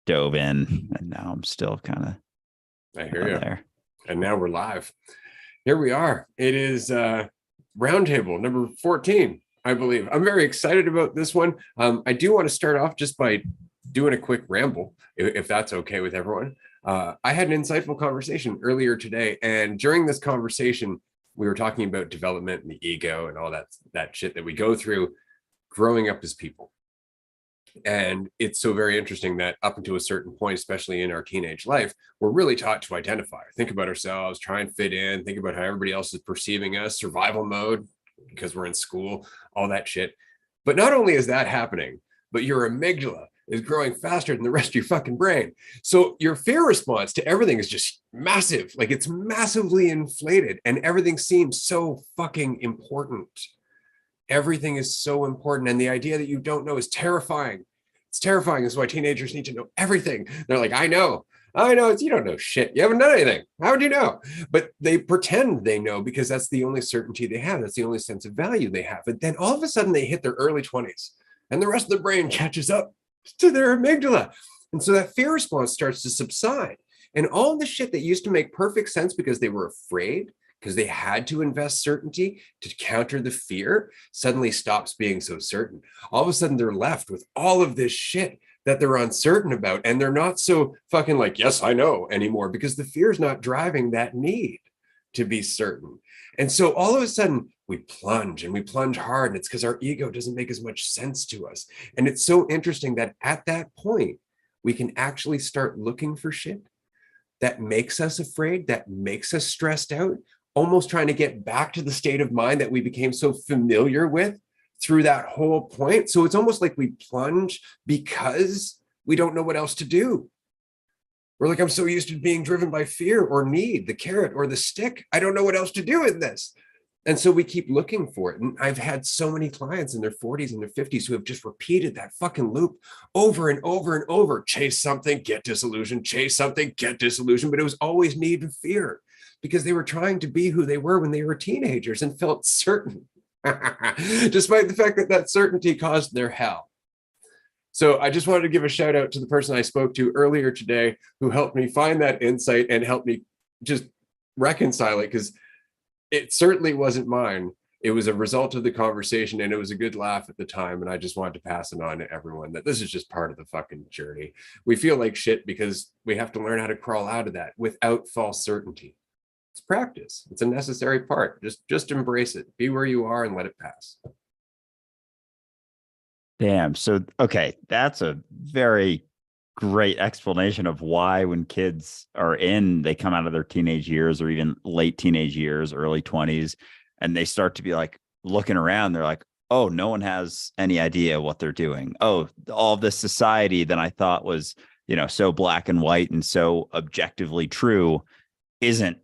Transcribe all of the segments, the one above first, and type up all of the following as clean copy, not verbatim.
dove in, and now I'm still kind of I hear you. there. And now we're live. Here we are. It is roundtable number 14, I believe. I'm very excited about this one. I do want to start off just by doing a quick ramble, if that's okay with everyone. I had an insightful conversation earlier today, and during this conversation, we were talking about development and the ego and all that shit that we go through growing up as people. And it's so very interesting that up until a certain point, especially in our teenage life, we're really taught to identify, think about ourselves, try and fit in, think about how everybody else is perceiving us, survival mode, because we're in school, all that shit. But not only is that happening, but your amygdala is growing faster than the rest of your fucking brain. So your fear response to everything is just massive. Like, it's massively inflated, and everything seems so fucking important. Everything is so important. And the idea that you don't know is terrifying. It's terrifying. That's why teenagers need to know everything. They're like, I know. You don't know shit. You haven't done anything. How would you know? But they pretend they know because that's the only certainty they have. That's the only sense of value they have. And then all of a sudden they hit their early 20s and the rest of the brain catches up to their amygdala. And so that fear response starts to subside. And all the shit that used to make perfect sense because they were afraid, because they had to invest certainty to counter the fear, suddenly stops being so certain. All of a sudden, they're left with all of this shit that they're uncertain about. And they're not so fucking like, yes, I know anymore, because the fear is not driving that need to be certain. And so all of a sudden, we plunge and we plunge hard. And it's because our ego doesn't make as much sense to us. And it's so interesting that at that point, we can actually start looking for shit that makes us afraid, that makes us stressed out, almost trying to get back to the state of mind that we became so familiar with through that whole point. So it's almost like we plunge because we don't know what else to do. We're like, I'm so used to being driven by fear or need, the carrot or the stick. I don't know what else to do in this. And so we keep looking for it. And I've had so many clients in their 40s and their 50s who have just repeated that fucking loop over and over and over. Chase something, get disillusioned, chase something, get disillusioned. But it was always need and fear, because they were trying to be who they were when they were teenagers and felt certain, despite the fact that that certainty caused their hell. So I just wanted to give a shout out to the person I spoke to earlier today who helped me find that insight and helped me just reconcile it, because it certainly wasn't mine. It was a result of the conversation, and it was a good laugh at the time. And I just wanted to pass it on to everyone that this is just part of the fucking journey. We feel like shit because we have to learn how to crawl out of that without false certainty. It's practice. It's a necessary part. Just embrace it. Be where you are and let it pass. Damn. So, okay, that's a very great explanation of why when kids they come out of their teenage years or even late teenage years, early 20s, and they start to be like looking around, they're like, oh, no one has any idea what they're doing. Oh, all this society that I thought was, so black and white and so objectively true isn't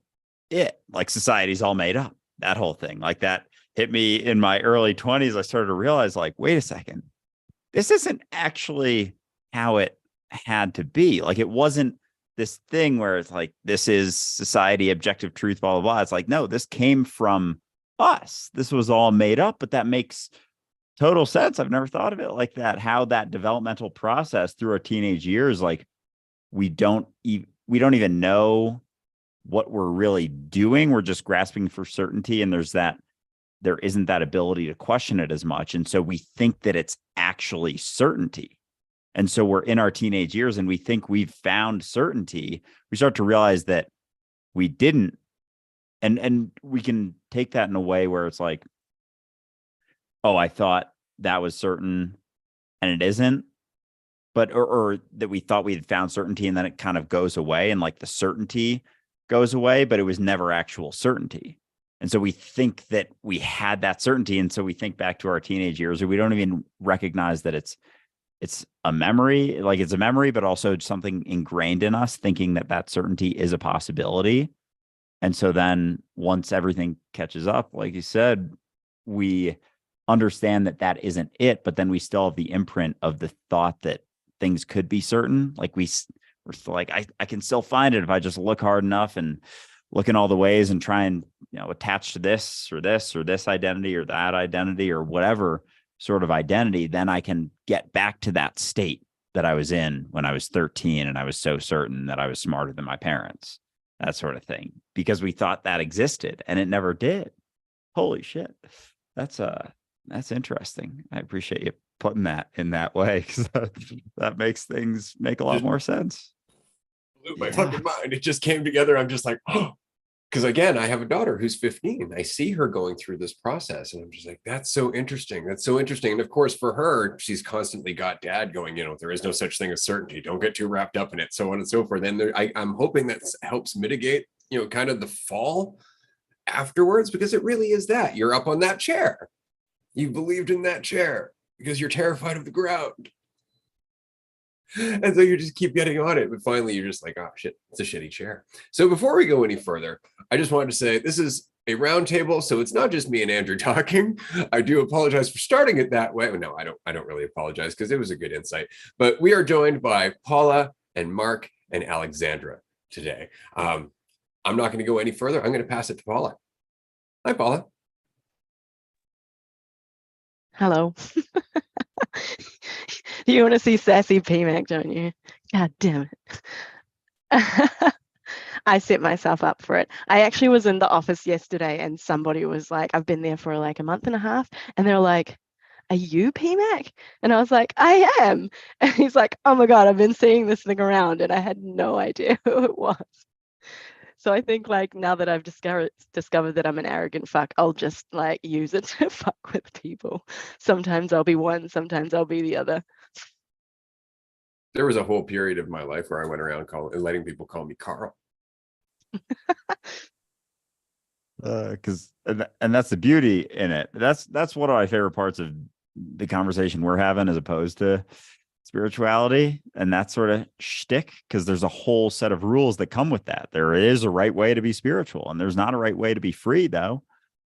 it. Like, society's all made up. That whole thing, like, that hit me in my early 20s. I started to realize, like, wait a second, this isn't actually how it had to be. Like, it wasn't this thing where it's like, this is society, objective truth, blah, blah, blah. It's like, no, this came from us. This was all made up, but that makes total sense. I've never thought of it like that. How that developmental process through our teenage years, like, we don't even know what we're really doing. We're just grasping for certainty. And there isn't that ability to question it as much. And so we think that it's actually certainty. And so we're in our teenage years and we think we've found certainty. We start to realize that we didn't. And we can take that in a way where it's like, oh, I thought that was certain and it isn't. But, or that we thought we had found certainty and then it kind of goes away, and like the certainty goes away, but it was never actual certainty. And so we think that we had that certainty. And so we think back to our teenage years, or we don't even recognize that it's a memory, like it's a memory, but also something ingrained in us thinking that that certainty is a possibility. And so then once everything catches up, like you said, we understand that that isn't it, but then we still have the imprint of the thought that things could be certain. Like we're still like, I can still find it if I just look hard enough and look in all the ways and try and, attach to this or this identity or that identity or whatever sort of identity, then I can get back to that state that I was in when I was 13 and I was so certain that I was smarter than my parents, that sort of thing, because we thought that existed and it never did. Holy shit. That's interesting. I appreciate you putting that in that way, because that makes things make a lot Just more sense. blew my fucking mind. It just came together. I'm just like, oh, because again, I have a daughter who's 15. I see her going through this process, and I'm just like, that's so interesting. That's so interesting. And of course, for her, she's constantly got dad going, there is no such thing as certainty. Don't get too wrapped up in it, so on and so forth. And I'm hoping that helps mitigate, kind of the fall afterwards, because it really is that you're up on that chair. You believed in that chair because you're terrified of the ground. And so you just keep getting on it, but finally you're just like, oh shit, it's a shitty chair. So before we go any further, I just wanted to say this is a round table, so it's not just me and Andrew talking. I do apologize for starting it that way. No, I don't really apologize, because it was a good insight. But we are joined by Paula and Mark and Alexandra today. I'm not going to go any further. I'm going to pass it to Paula. Hi, Paula. Hello. You want to see sassy PMAC, don't you? God damn it. I set myself up for it. I actually was in the office yesterday and somebody was like, I've been there for like a month and a half, and they're like, are you PMAC? And I was like, I am. And he's like, oh my God, I've been seeing this thing around and I had no idea who it was. So I think like now that I've discovered that I'm an arrogant fuck, I'll just like use it to fuck with people. Sometimes I'll be one, sometimes I'll be the other. There was a whole period of my life where I went around letting people call me Carl. Because and that's the beauty in it. That's one of my favorite parts of the conversation we're having, as opposed to spirituality and that sort of shtick, because there's a whole set of rules that come with that. There is a right way to be spiritual, and there's not a right way to be free, though.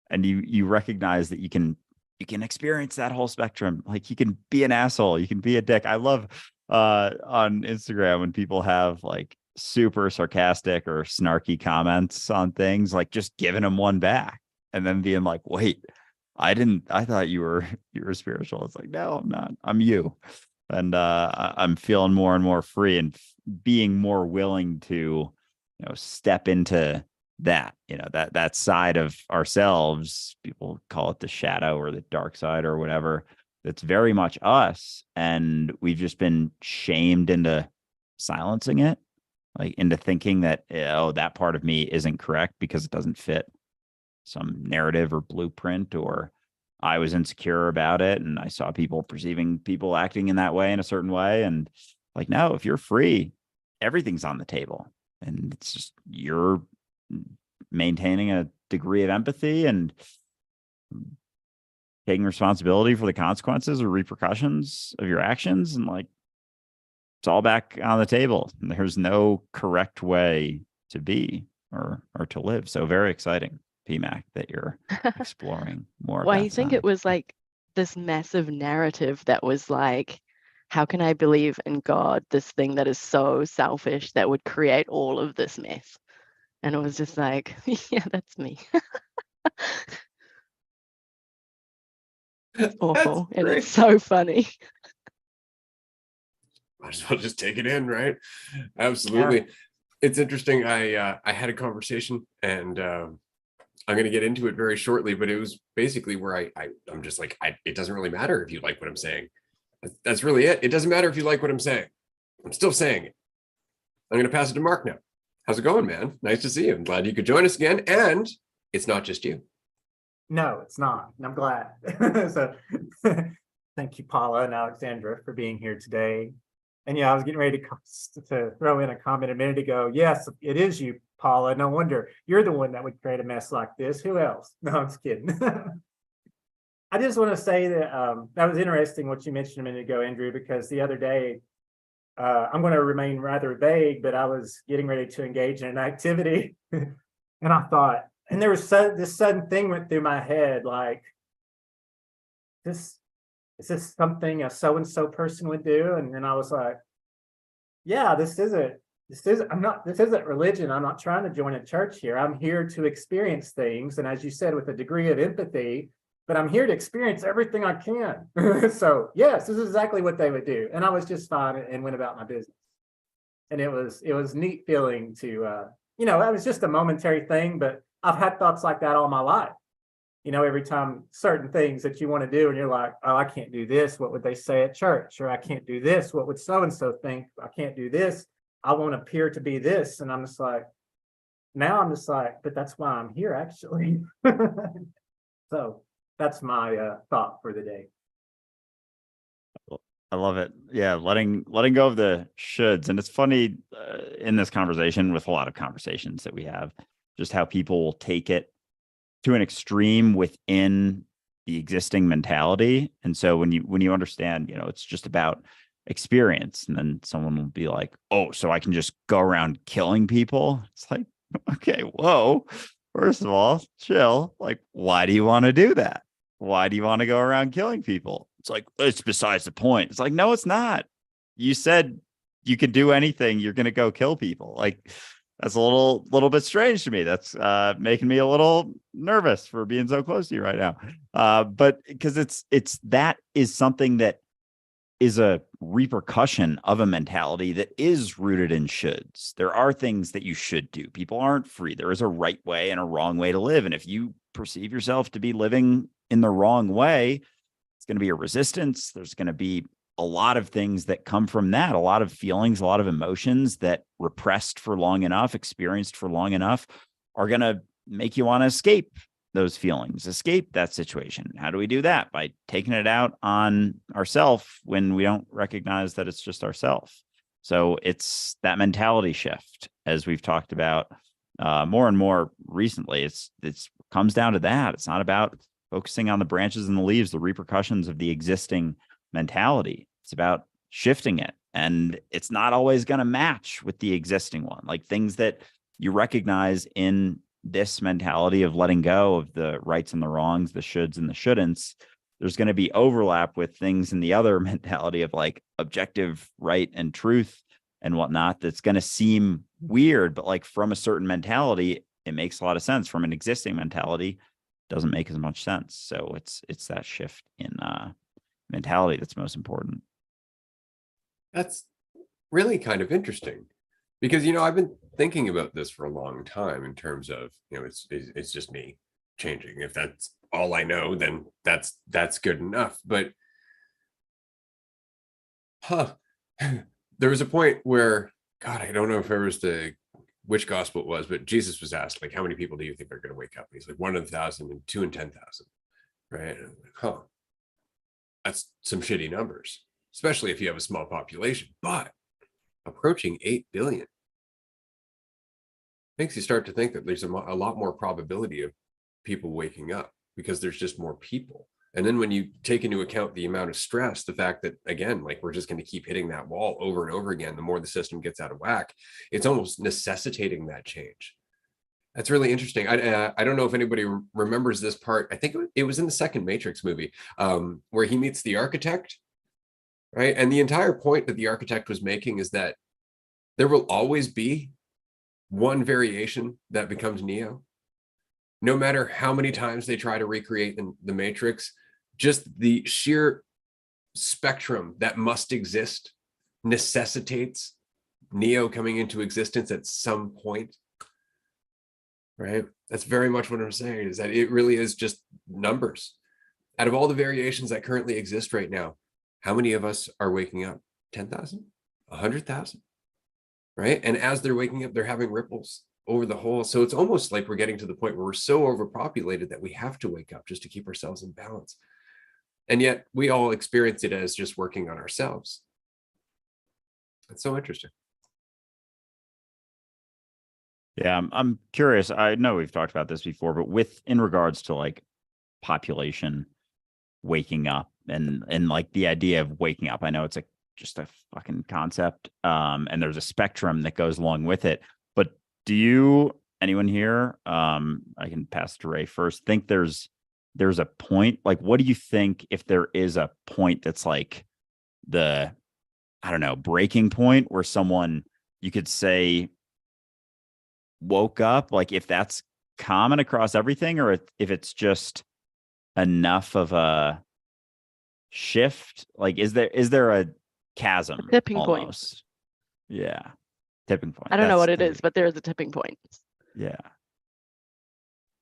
And you recognize that you can experience that whole spectrum. Like, you can be an asshole, you can be a dick. I love on Instagram when people have like super sarcastic or snarky comments on things, like just giving them one back and then being like, wait, I thought you were spiritual. It's like, no, I'm not. I'm you. And I'm feeling more and more free, and being more willing to, step into that, that side of ourselves. People call it the shadow or the dark side or whatever. That's very much us. And we've just been shamed into silencing it, like into thinking that, oh, that part of me isn't correct because it doesn't fit some narrative or blueprint, or I was insecure about it and I saw people acting in that way, in a certain way. And like, no, if you're free, everything's on the table, and it's just you're maintaining a degree of empathy and taking responsibility for the consequences or repercussions of your actions. And like, it's all back on the table. There's no correct way to be or to live. So very exciting, PMAC, that you're exploring more. Well, I think it was like this massive narrative that was like, how can I believe in God, this thing that is so selfish that would create all of this mess? And it was just like, yeah, that's me. It's awful. And it's so funny. Might as well just take it in, right? Absolutely. Yeah. It's interesting. I had a conversation, and I'm going to get into it very shortly, but it was basically where I'm just like, it doesn't really matter if you like what I'm saying. That's really it. It doesn't matter if you like what I'm saying. I'm still saying it. I'm going to pass it to Mark now. How's it going, man? Nice to see you. I'm glad you could join us again. And it's not just you. No, it's not. And I'm glad. So thank you, Paula and Alexandra, for being here today. And yeah, I was getting ready to throw in a comment a minute ago. Yes, it is you, Paula. No wonder you're the one that would create a mess like this. Who else? No, I'm just kidding. I just want to say that that was interesting what you mentioned a minute ago, Andrew, because the other day, I'm going to remain rather vague, but I was getting ready to engage in an activity and I thought, and there was this sudden thing went through my head, like, is this something a so-and-so person would do? And then I was like, yeah, this isn't religion. I'm not trying to join a church here. I'm here to experience things. And as you said, with a degree of empathy, but I'm here to experience everything I can. So yes, this is exactly what they would do. And I was just fine and went about my business. And it was neat feeling to, that was just a momentary thing, but I've had thoughts like that all my life. Every time certain things that you want to do and you're like, oh, I can't do this. What would they say at church? Or I can't do this. What would so-and-so think? I can't do this. I won't appear to be this. And I'm just like, but that's why I'm here actually. So that's my thought for the day. I love it. Yeah, letting go of the shoulds. And it's funny in this conversation, with a lot of conversations that we have, just how people will take it to an extreme within the existing mentality. And so when you understand, it's just about experience, and then someone will be like, oh, so I can just go around killing people. It's like, okay, whoa, first of all, chill. Like, why do you want to do that? Why do you want to go around killing people? It's like, it's besides the point. It's like, no, it's not. You said you could do anything. You're going to go kill people. Like, that's a little bit strange to me. That's making me a little nervous for being so close to you right now. But because that is something that is a repercussion of a mentality that is rooted in shoulds. There are things that you should do. People aren't free. There is a right way and a wrong way to live. And if you perceive yourself to be living in the wrong way, it's going to be a resistance. There's going to be a lot of things that come from that, a lot of feelings, a lot of emotions that repressed for long enough, experienced for long enough, are going to make you want to escape those feelings, escape that situation. How do we do that? By taking it out on ourselves when we don't recognize that it's just ourselves. So it's that mentality shift, as we've talked about more and more recently. It's comes down to that. It's not about focusing on the branches and the leaves, the repercussions of the existing mentality. It's about shifting it. And it's not always going to match with the existing one. Like, things that you recognize in this mentality of letting go of the rights and the wrongs, the shoulds and the shouldn'ts, there's going to be overlap with things in the other mentality of like objective right and truth and whatnot. That's going to seem weird, but like from a certain mentality, it makes a lot of sense. From an existing mentality, doesn't make as much sense. So it's that shift in mentality that's most important. That's really kind of interesting, because I've been thinking about this for a long time in terms of it's just me changing. If that's all I know, then that's good enough. But there was a point where, God, I don't know if it was which gospel it was, but Jesus was asked, like, how many people do you think are going to wake up? And he's like, 1 in 1,000 and 2 in 10,000, right? And I'm like, that's some shitty numbers, especially if you have a small population. But approaching 8 billion makes you start to think that there's a lot more probability of people waking up, because there's just more people. And then when you take into account the amount of stress, the fact that, again, like, we're just going to keep hitting that wall over and over again, the more the system gets out of whack, it's almost necessitating that change. That's really interesting. I don't know if anybody remembers this part. I think it was in the second Matrix movie, where he meets the architect, right? And the entire point that the architect was making is that there will always be one variation that becomes Neo. No matter how many times they try to recreate the Matrix, just the sheer spectrum that must exist necessitates Neo coming into existence at some point, right? That's very much what I'm saying, is that it really is just numbers. Out of all the variations that currently exist right now, how many of us are waking up? 10,000? 100,000? Right? And as they're waking up, they're having ripples over the whole. So it's almost like we're getting to the point where we're so overpopulated that we have to wake up just to keep ourselves in balance. And yet we all experience it as just working on ourselves. That's so interesting. Yeah, I'm curious. I know we've talked about this before, but in regards to like population waking up and like the idea of waking up, I know it's just a fucking concept. And there's a spectrum that goes along with it. But do anyone here, I can pass to Ray first, think there's a point? Like, what do you think, if there is a point that's like the, I don't know, breaking point where someone, you could say, woke up, like if that's common across everything, or if it's just enough of a shift? Like, is there a chasm tipping point. almost? Yeah. Tipping point. I don't know That's what it the- is, but there is a tipping point. Yeah.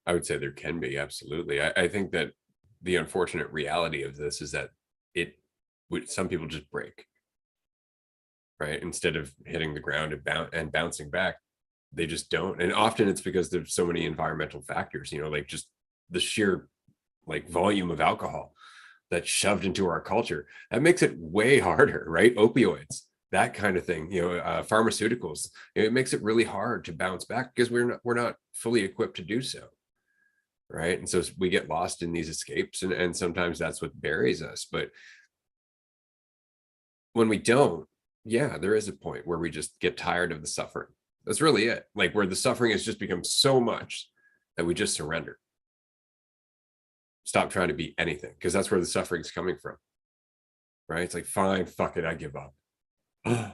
I would say there can be, absolutely. I think that the unfortunate reality of this is that some people just break, right? Instead of hitting the ground and bouncing back, they just don't. And often it's because there's so many environmental factors, like just the sheer like volume of alcohol that's shoved into our culture. That makes it way harder, right? Opioids, that kind of thing, pharmaceuticals. It makes it really hard to bounce back because we're not fully equipped to do so. Right. And so we get lost in these escapes, and sometimes that's what buries us. But when we don't, yeah, there is a point where we just get tired of the suffering. That's really it. Like where the suffering has just become so much that we just surrender. Stop trying to be anything, because that's where the suffering is coming from. Right. It's like, fine, fuck it, I give up. And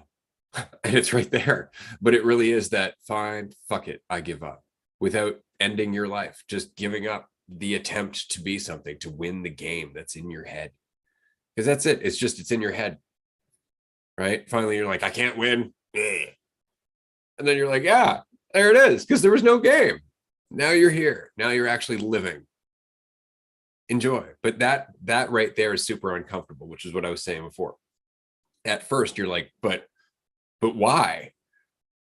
it's right there. But it really is that, fine, fuck it, I give up, without ending your life, just giving up the attempt to be something, to win the game that's in your head. Because that's it. It's in your head. Right. Finally, you're like, I can't win. And then you're like, yeah, there it is. Because there was no game. Now you're here. Now you're actually living. Enjoy. But that right there is super uncomfortable, which is what I was saying before. At first, you're like, but why?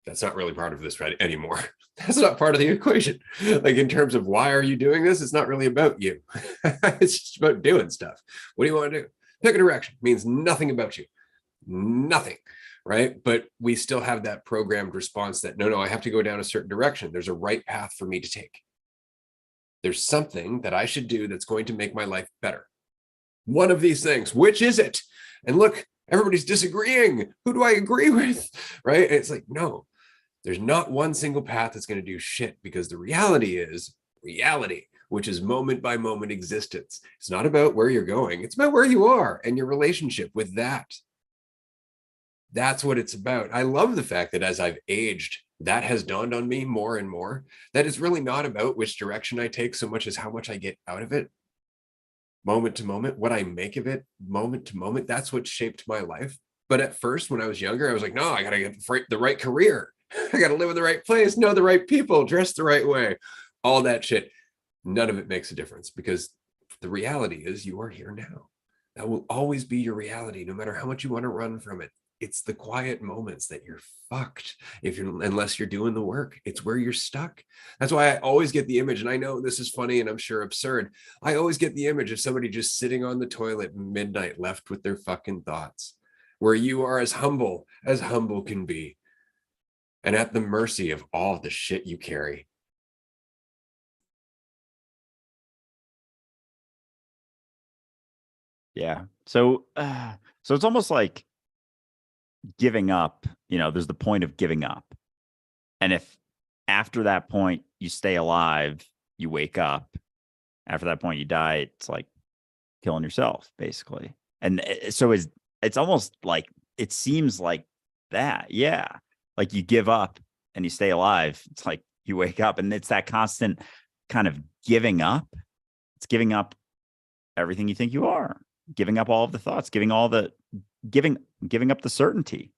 That's not really part of this right anymore. That's not part of the equation. Like in terms of why are you doing this? It's not really about you. It's just about doing stuff. What do you want to do? Pick a direction. It means nothing about you. Nothing. Right. But we still have that programmed response that no, I have to go down a certain direction. There's a right path for me to take. There's something that I should do that's going to make my life better. One of these things. Which is it? And look, everybody's disagreeing. Who do I agree with? Right. And it's like, no. There's not one single path that's going to do shit, because the reality is reality, which is moment by moment existence. It's not about where you're going. It's about where you are and your relationship with that. That's what it's about. I love the fact that as I've aged, that has dawned on me more and more, that it's really not about which direction I take so much as how much I get out of it. Moment to moment, what I make of it, moment to moment. That's what shaped my life. But at first, when I was younger, I was like, no, I got to get the right career. I got to live in the right place, know the right people, dress the right way, all that shit. None of it makes a difference, because the reality is you are here now. That will always be your reality, no matter how much you want to run from it. It's the quiet moments that you're fucked unless you're doing the work. It's where you're stuck. That's why I always get the image, and I know this is funny and I'm sure absurd. I always get the image of somebody just sitting on the toilet at midnight, left with their fucking thoughts, where you are as humble can be, and at the mercy of all the shit you carry. Yeah. So it's almost like giving up, there's the point of giving up. And if after that point you stay alive, you wake up, after that point you die, it's like killing yourself, basically. And so it's almost like, it seems like that. Yeah. Like you give up and you stay alive. It's like you wake up, and it's that constant kind of giving up. It's giving up everything you think you are, giving up all of the thoughts, giving up the certainty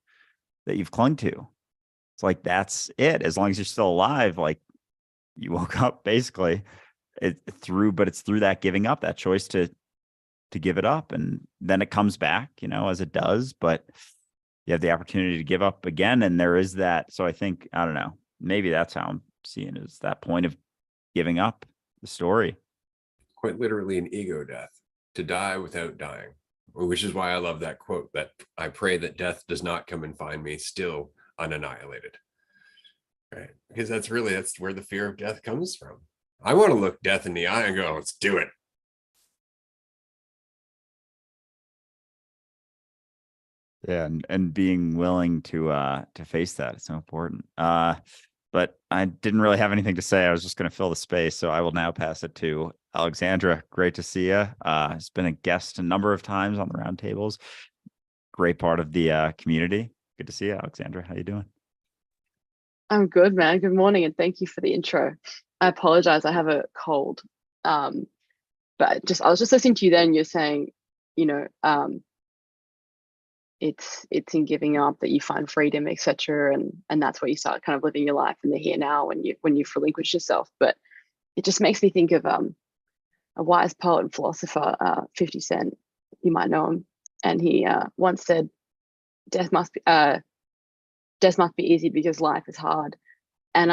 that you've clung to. It's like, that's it. As long as you're still alive, like you woke up, basically. But it's through that giving up, that choice to give it up, and then it comes back, as it does. But you have the opportunity to give up again, and there is that. So I think, I don't know, maybe that's how I'm seeing it, is that point of giving up the story. Quite literally an ego death, to die without dying, which is why I love that quote, that I pray that death does not come and find me still unannihilated. Right? Because that's where the fear of death comes from. I want to look death in the eye and go, let's do it. Yeah, and being willing to face that is so important. But I didn't really have anything to say. I was just going to fill the space, so I will now pass it to Alexandra. Great to see you. Has been a guest a number of times on the roundtables. Great part of the community. Good to see you, Alexandra. How you doing? I'm good, man. Good morning, and thank you for the intro. I apologize. I have a cold. But just I was just listening to you then. You're saying, you know, it's in giving up that you find freedom, etc., and that's where you start kind of living your life in the here now when you've relinquished yourself. But it just makes me think of a wise poet and philosopher, 50 Cent. You might know him, and he once said, "Death must be easy because life is hard." And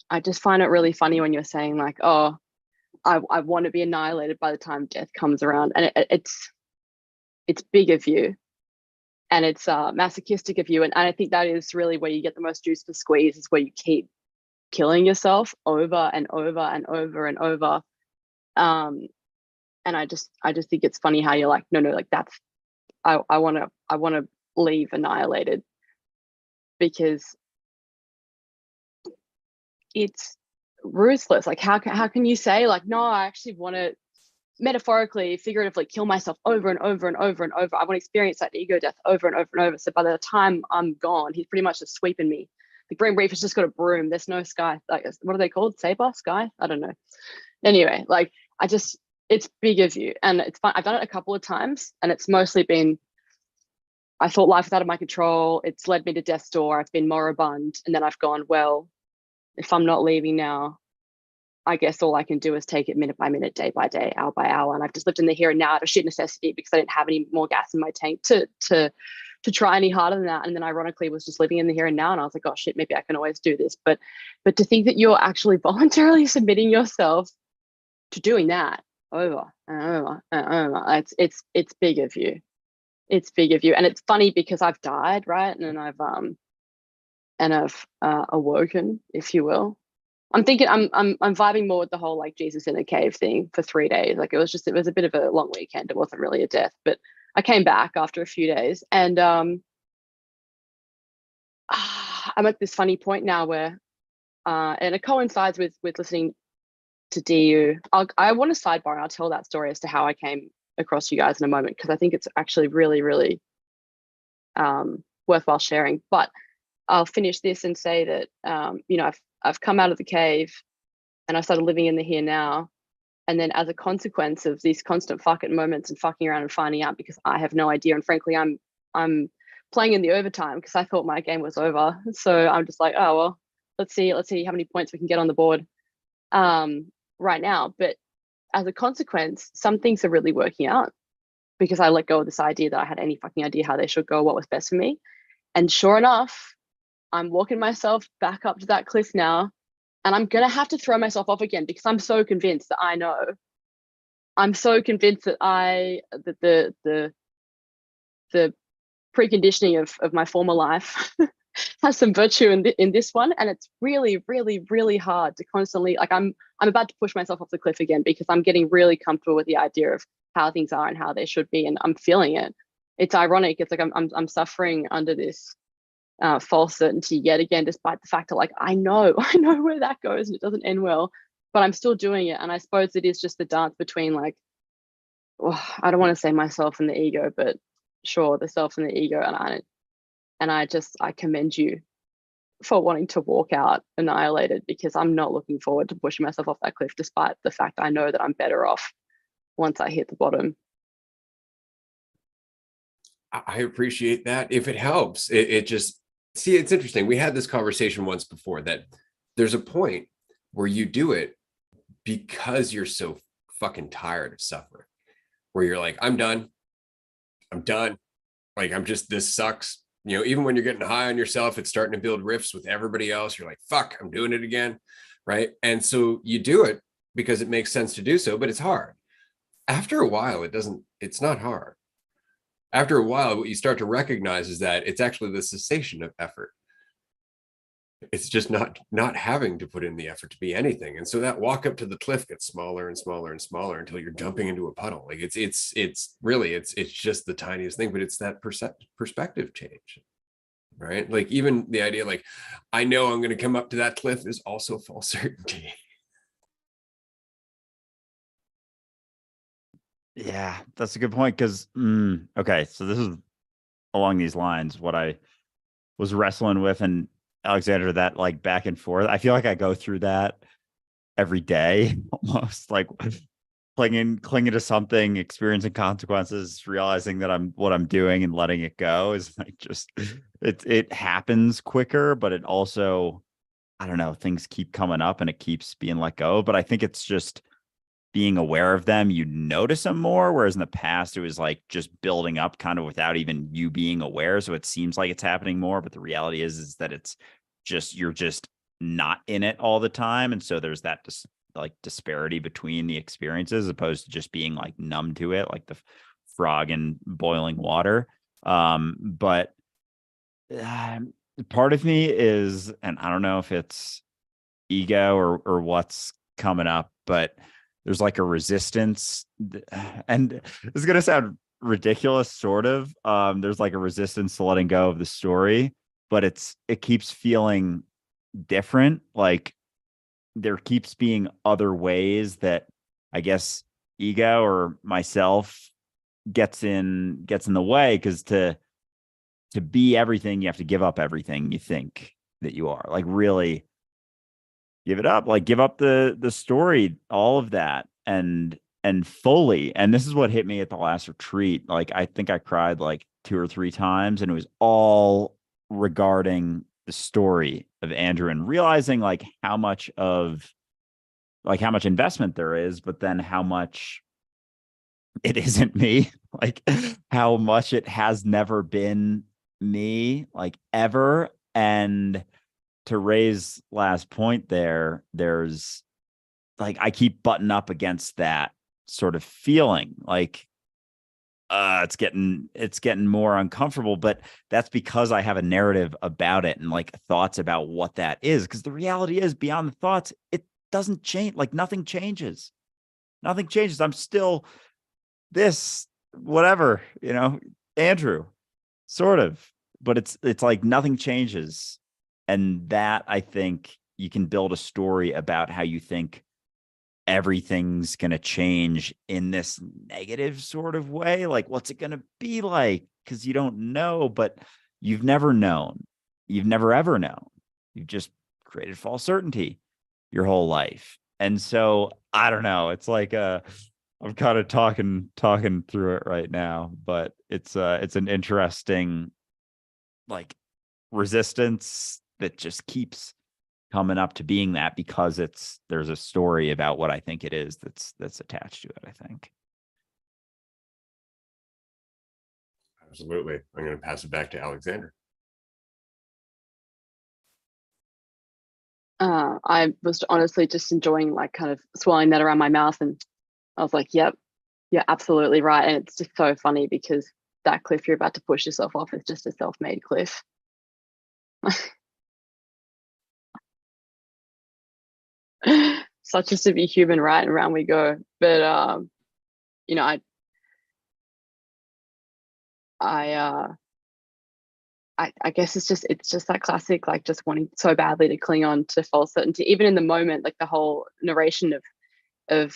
I just find it really funny when you're saying like, "Oh, I want to be annihilated by the time death comes around," and it's big of you, and it's masochistic of you, and I think that is really where you get the most juice to squeeze. Is where you keep killing yourself over and over and over and over. And I just think it's funny how you're like, no, like that's I want to leave annihilated, because it's ruthless. Like how can you say like, no, I actually want to metaphorically, figuratively kill myself over and over and over and over. I want to experience that ego death over and over and over. So by the time I'm gone, he's pretty much just sweeping me. The Green Reef has just got a broom. There's no sky. Like, what are they called? Saber? Sky? I don't know. Anyway, like it's big of you, and it's fun. I've done it a couple of times, and it's mostly been, I thought life was out of my control. It's led me to death's door. I've been moribund, and then I've gone, well, if I'm not leaving now, I guess all I can do is take it minute by minute, day by day, hour by hour. And I've just lived in the here and now out of sheer necessity because I didn't have any more gas in my tank to try any harder than that. And then ironically was just living in the here and now. And I was like, oh shit, maybe I can always do this. But to think that you're actually voluntarily submitting yourself to doing that over and over and over, it's big of you. It's big of you. And it's funny because I've died, right? And I've awoken, if you will. I'm thinking I'm vibing more with the whole like Jesus in a cave thing for 3 days. Like it was a bit of a long weekend. It wasn't really a death, but I came back after a few days, and I'm at this funny point now where and it coincides with listening to DU. I want to sidebar and I'll tell that story as to how I came across you guys in a moment, because I think it's actually really, really worthwhile sharing. But I'll finish this and say that you know, I've come out of the cave and I started living in the here now. And then as a consequence of these constant fucking moments and fucking around and finding out, because I have no idea. And frankly, I'm playing in the overtime because I thought my game was over. So I'm just like, oh, well, let's see how many points we can get on the board right now. But as a consequence, some things are really working out because I let go of this idea that I had any fucking idea how they should go, what was best for me. And sure enough, I'm walking myself back up to that cliff now, and I'm gonna have to throw myself off again because I'm so convinced that I know. I'm so convinced that the preconditioning of my former life has some virtue in this one, and it's really, really, really hard to constantly, like, I'm about to push myself off the cliff again because I'm getting really comfortable with the idea of how things are and how they should be, and I'm feeling it. It's ironic. It's like I'm suffering under this false certainty yet again, despite the fact that like I know where that goes and it doesn't end well, but I'm still doing it. And I suppose it is just the dance between like, well, I don't want to say myself and the ego, but sure, the self and the ego. And I commend you for wanting to walk out annihilated, because I'm not looking forward to pushing myself off that cliff, despite the fact I know that I'm better off once I hit the bottom. I appreciate that. If it helps, it just, see, it's interesting. We had this conversation once before that there's a point where you do it because you're so fucking tired of suffering, where you're like, I'm done. Like, this sucks. You know, even when you're getting high on yourself, it's starting to build rifts with everybody else. You're like, fuck, I'm doing it again. Right. And so you do it because it makes sense to do so, but it's hard. After a while, it's not hard. After a while, what you start to recognize is that it's actually the cessation of effort. It's just not having to put in the effort to be anything. And so that walk up to the cliff gets smaller and smaller and smaller until you're jumping into a puddle. Like it's really just the tiniest thing, but it's that perspective change, right? Like even the idea, like, I know I'm going to come up to that cliff is also false certainty. Yeah, that's a good point. Because okay, so this is along these lines what I was wrestling with, and Alexander, that like back and forth. I feel like I go through that every day, almost like clinging to something, experiencing consequences, realizing that what I'm doing and letting it go is like just it happens quicker, but it also, I don't know, things keep coming up and it keeps being let go. But I think it's just being aware of them, you notice them more. Whereas in the past, it was like just building up kind of without even you being aware. So it seems like it's happening more, but the reality is that it's just, you're just not in it all the time. And so there's that like disparity between the experiences, as opposed to just being like numb to it, like the frog in boiling water. But part of me is, and I don't know if it's ego or what's coming up, but there's like a resistance, and this is gonna sound ridiculous, sort of. There's like a resistance to letting go of the story, but it keeps feeling different. Like there keeps being other ways that I guess ego or myself gets in the way, because to be everything, you have to give up everything you think that you are. Like really give it up, like give up the story, all of that, and fully. And this is what hit me at the last retreat. Like I think I cried like 2 or 3 times, and it was all regarding the story of Andrew, and realizing like how much investment there is, but then how much it isn't me, like how much it has never been me, like ever. And to Ray's last point there's like, I keep butting up against that sort of feeling like it's getting more uncomfortable, but that's because I have a narrative about it and like thoughts about what that is. Because the reality is, beyond the thoughts, it doesn't change. Like nothing changes. I'm still this, whatever, Andrew, sort of, but it's like nothing changes. And that, I think you can build a story about how you think everything's going to change in this negative sort of way. Like, what's it going to be like? Because you don't know, but you've never known. You've never ever known. You've just created false certainty your whole life. And so I don't know. It's like I'm kind of talking through it right now, but it's an interesting like resistance that just keeps coming up to being that, because there's a story about what I think it is that's attached to it, I think. Absolutely. I'm going to pass it back to Alexander. I was honestly just enjoying like kind of swirling that around my mouth, and I was like, yep, you're absolutely right. And it's just so funny because that cliff you're about to push yourself off is just a self-made cliff. Such as to be human, right? And around we go. But I guess it's just that classic, like just wanting so badly to cling on to false certainty, even in the moment, like the whole narration of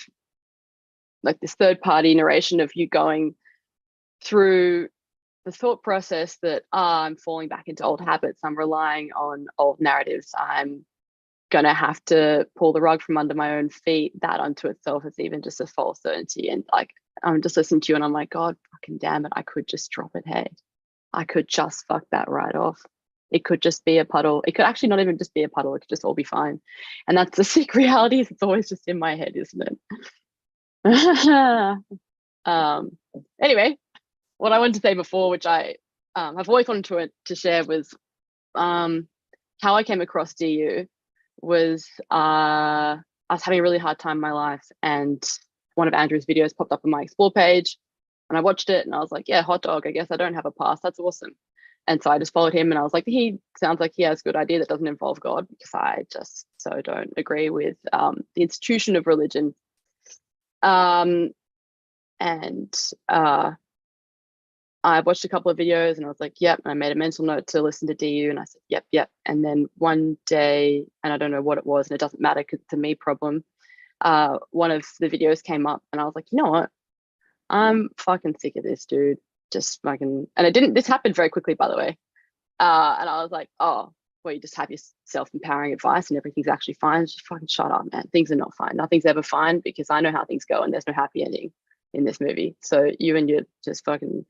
like this third party narration of you going through the thought process that I'm falling back into old habits, I'm relying on old narratives, I'm gonna have to pull the rug from under my own feet. That unto itself is even just a false certainty. And like I'm just listening to you and I'm like, God fucking damn it, I could just drop it, hey. I could just fuck that right off. It could just be a puddle. It could actually not even just be a puddle. It could just all be fine. And that's the sick reality. It's always just in my head, isn't it? Anyway, what I wanted to say before, which I have always wanted to share, was how I came across DU was I was having a really hard time in my life, and one of Andrew's videos popped up on my explore page. And I watched it and I was like, yeah, hot dog, I guess I don't have a past. That's awesome. And so I just followed him and I was like, he sounds like he has a good idea that doesn't involve God, because I just so don't agree with the institution of religion. I watched a couple of videos and I was like, yep. And I made a mental note to listen to DU and I said, yep. And then one day, and I don't know what it was and it doesn't matter because it's a me problem, one of the videos came up and I was like, you know what? I'm fucking sick of this dude. Just fucking, and this happened very quickly, by the way. And I was like, oh, where you just have your self-empowering advice and everything's actually fine. Just fucking shut up, man. Things are not fine. Nothing's ever fine because I know how things go and there's no happy ending in this movie. So you and your just fucking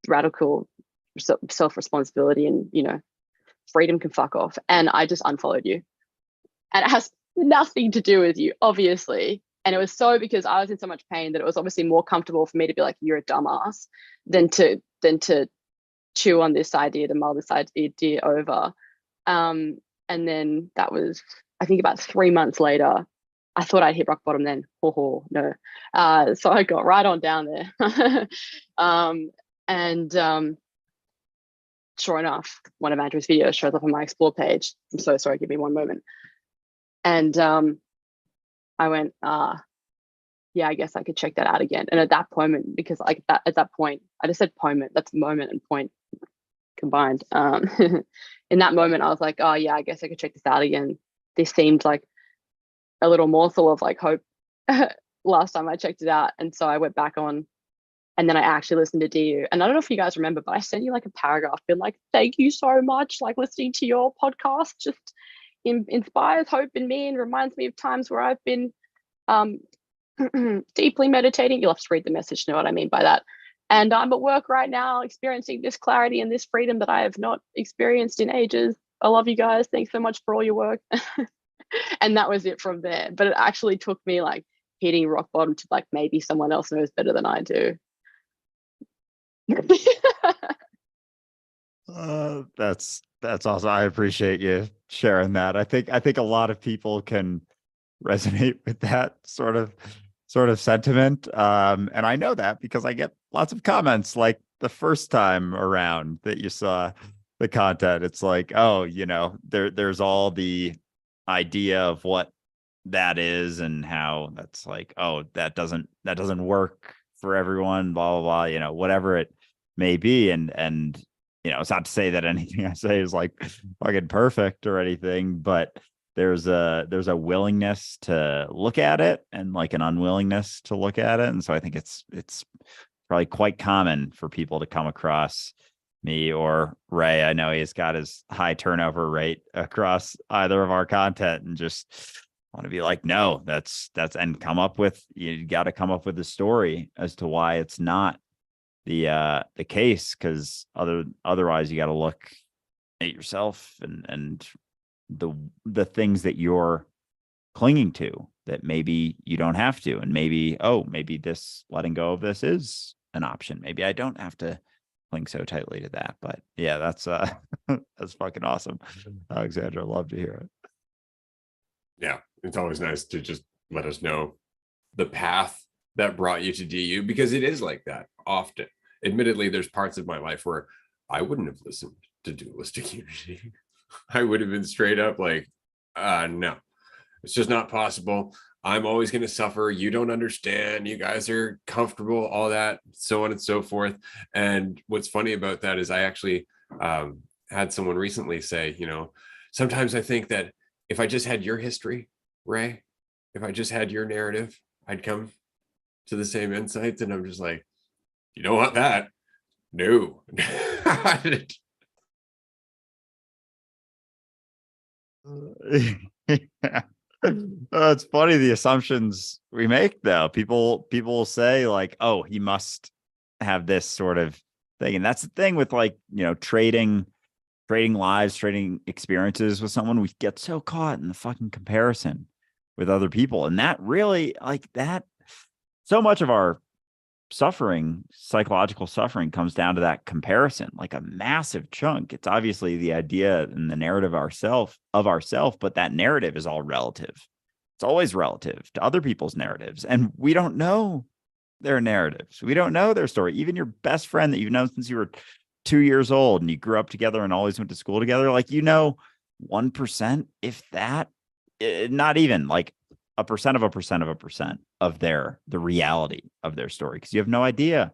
radical self-responsibility and, you know, freedom can fuck off. And I just unfollowed you. And it has nothing to do with you, obviously. And it was so because I was in so much pain that it was obviously more comfortable for me to be like, you're a dumbass, than to chew on this idea, to mull this idea over. And then that was, I think about 3 months later, I thought I'd hit rock bottom then. Oh, no. So I got right on down there. Sure enough, one of Andrew's videos shows up on my explore page. I'm so sorry, give me one moment. And I went, yeah, I guess I could check that out again. And at that moment, because like that at that point, I just said moment, that's moment and point combined. In that moment, I was like, oh yeah, I guess I could check this out again. This seemed like a little morsel of like hope last time I checked it out. And so I went back on, and then I actually listened to DU. And I don't know if you guys remember, but I sent you like a paragraph being like, thank you so much. Like listening to your podcast just inspires hope in me and reminds me of times where I've been deeply meditating. You'll have to read the message to know what I mean by that. And I'm at work right now experiencing this clarity and this freedom that I have not experienced in ages. I love you guys. Thanks so much for all your work. And that was it from there. But it actually took me like hitting rock bottom to like, maybe someone else knows better than I do. That's awesome. I appreciate you sharing that. I think a lot of people can resonate with that sort of sentiment. And I know that because I get lots of comments like the first time around that you saw the content. It's like, oh, you know, there's all the idea of what that is and how that's like, oh, that doesn't work for everyone, blah, blah, blah, you know, whatever it may be. And, you know, it's not to say that anything I say is like fucking perfect or anything, but there's a willingness to look at it and like an unwillingness to look at it. And so I think it's probably quite common for people to come across me or Ray. I know he's got his high turnover rate across either of our content and just want to be like, no, that's and come up with, you got to come up with a story as to why it's not the case, because otherwise you got to look at yourself and the things that you're clinging to that maybe you don't have to, and maybe this letting go of this is an option. Maybe I don't have to cling so tightly to that. But yeah, that's that's fucking awesome, Alexandra. Love to hear it. Yeah, it's always nice to just let us know the path that brought you to DU, because it is like that often. Admittedly, there's parts of my life where I wouldn't have listened to Dualistic Unity. I would have been straight up like, no, it's just not possible. I'm always going to suffer. You don't understand. You guys are comfortable, all that, so on and so forth. And what's funny about that is I actually had someone recently say, you know, sometimes I think that if I just had your history, Ray, if I just had your narrative, I'd come to the same insights. And I'm just like, you don't want that. No. Yeah. It's funny the assumptions we make though. People will say like, oh, he must have this sort of thing. And that's the thing with like, you know, trading lives, trading experiences with someone. We get so caught in the fucking comparison with other people. And that really, like, that, so much of our suffering, psychological suffering, comes down to that comparison, like a massive chunk. It's obviously the idea and the narrative of ourself, but that narrative is all relative. It's always relative to other people's narratives. And we don't know their narratives. We don't know their story. Even your best friend that you've known since you were 2 years old and you grew up together and always went to school together, like, you know, 1%, if that, not even like a percent of a percent of a percent of the reality of their story, because you have no idea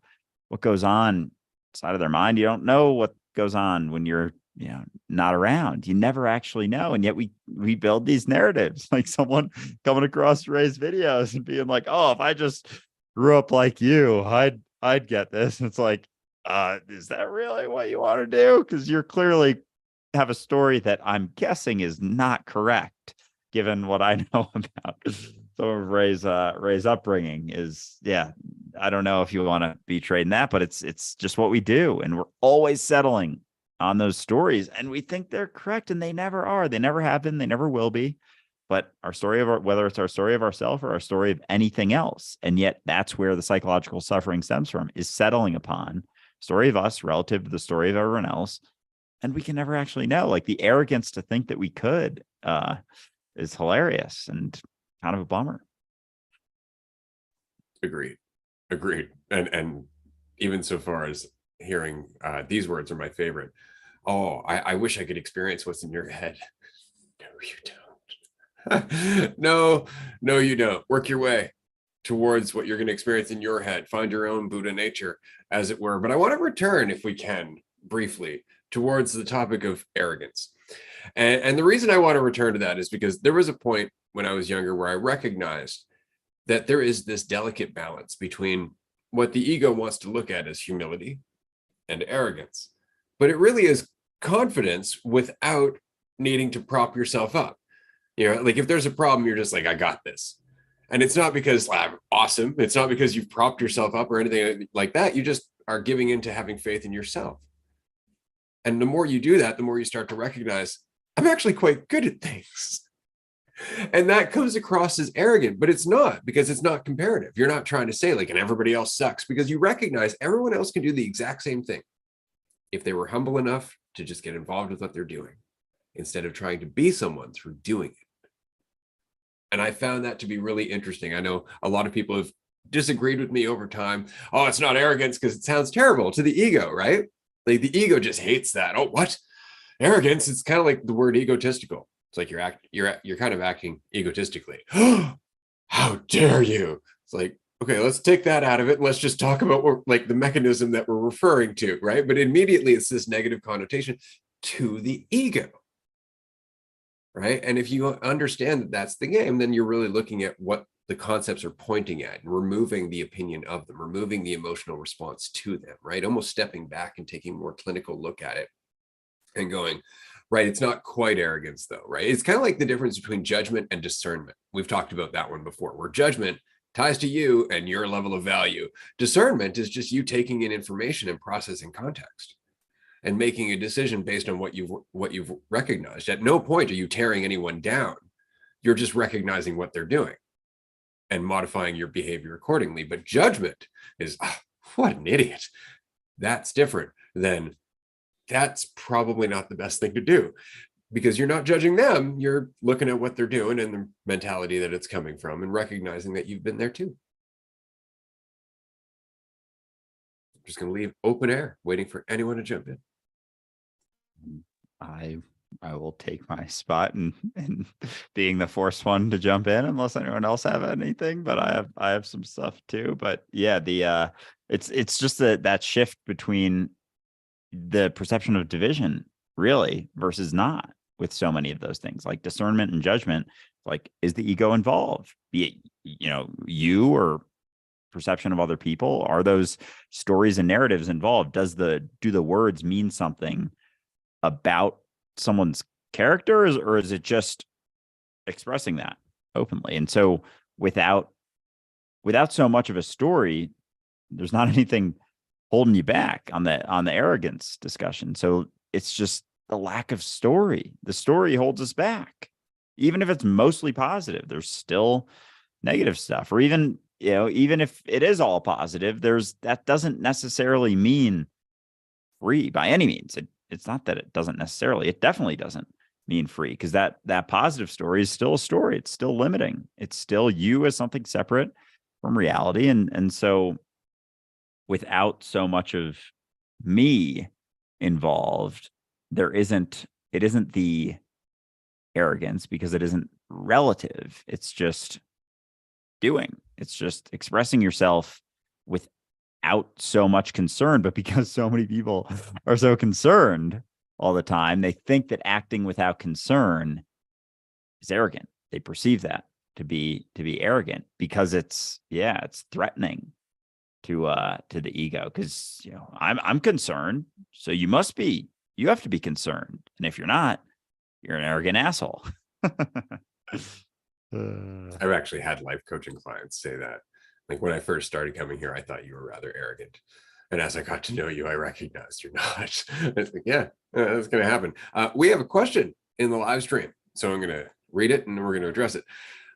what goes on inside of their mind. You don't know what goes on when you're, you know, not around. You never actually know. And yet we build these narratives, like someone coming across Ray's videos and being like, oh, if I just grew up like you, I'd get this. And it's like, is that really what you want to do? Because you're clearly have a story that I'm guessing is not correct, given what I know about some of Ray's upbringing. Is, yeah, I don't know if you want to be trading that, but it's just what we do, and we're always settling on those stories, and we think they're correct, and they never are. They never have been. They never will be. But our story of whether it's our story of ourselves or our story of anything else, and yet that's where the psychological suffering stems from, is settling upon story of us relative to the story of everyone else. And we can never actually know. Like, the arrogance to think that we could is hilarious and kind of a bummer. Agreed. And even so far as hearing these words are my favorite. Oh, I wish I could experience what's in your head. No, you don't. No, you don't. Work your way towards what you're going to experience in your head. Find your own Buddha nature, as it were. But I want to return, if we can, briefly towards the topic of arrogance. And the reason I want to return to that is because there was a point when I was younger where I recognized that there is this delicate balance between what the ego wants to look at as humility and arrogance. But it really is confidence without needing to prop yourself up. You know, like, if there's a problem, you're just like, I got this. And it's not because I'm awesome. It's not because you've propped yourself up or anything like that. You just are giving into having faith in yourself. And the more you do that, the more you start to recognize, I'm actually quite good at things. And that comes across as arrogant, but it's not, because it's not comparative. You're not trying to say, like, and everybody else sucks, because you recognize everyone else can do the exact same thing if they were humble enough to just get involved with what they're doing, instead of trying to be someone through doing it. And I found that to be really interesting. I know a lot of people have disagreed with me over time. Oh, it's not arrogance because it sounds terrible to the ego, right? Like, the ego just hates that. Oh, what? Arrogance? It's kind of like the word egotistical. It's like you're kind of acting egotistically. How dare you? It's like, okay, let's take that out of it and let's just talk about like the mechanism that we're referring to, right? But immediately it's this negative connotation to the ego. Right. And if you understand that that's the game, then you're really looking at what the concepts are pointing at and removing the opinion of them, removing the emotional response to them, right? Almost stepping back and taking a more clinical look at it and going, right, it's not quite arrogance though, right? It's kind of like the difference between judgment and discernment. We've talked about that one before, where judgment ties to you and your level of value. Discernment is just you taking in information and processing context and making a decision based on what you've recognized. At no point are you tearing anyone down. You're just recognizing what they're doing and modifying your behavior accordingly. But judgment is, what an idiot. That's different than, that's probably not the best thing to do, because you're not judging them. You're looking at what they're doing and the mentality that it's coming from, and recognizing that you've been there too. I'm just going to leave open air, waiting for anyone to jump in. I will take my spot and being the first one to jump in, unless anyone else have anything. But I have some stuff too. But yeah, it's just that shift between the perception of division, really, versus not, with so many of those things like discernment and judgment. Like, is the ego involved? Be it, you or perception of other people? Are those stories and narratives involved? Do the words mean something about someone's character, or is it just expressing that openly? And so without so much of a story, there's not anything holding you back on the arrogance discussion. So it's just the lack of story. The story holds us back. Even if it's mostly positive, there's still negative stuff. Or even if it is all positive, that doesn't necessarily mean free by any means. It's not that it doesn't necessarily, it definitely doesn't mean free, because that positive story is still a story. It's still limiting. It's still you as something separate from reality. And so without so much of me involved, it isn't the arrogance, because it isn't relative. It's just doing. It's just expressing yourself without so much concern. But because so many people are so concerned all the time, they think that acting without concern is arrogant. They perceive that to be arrogant, because it's threatening to the ego, because I'm concerned, so you must be You have to be concerned. And if you're not, you're an arrogant asshole. I've actually had life coaching clients say that. Like when I first started coming here, I thought you were rather arrogant. And as I got to know you, I recognized you're not. It's like, yeah, that's going to happen. We have a question in the live stream. So I'm going to read it and we're going to address it.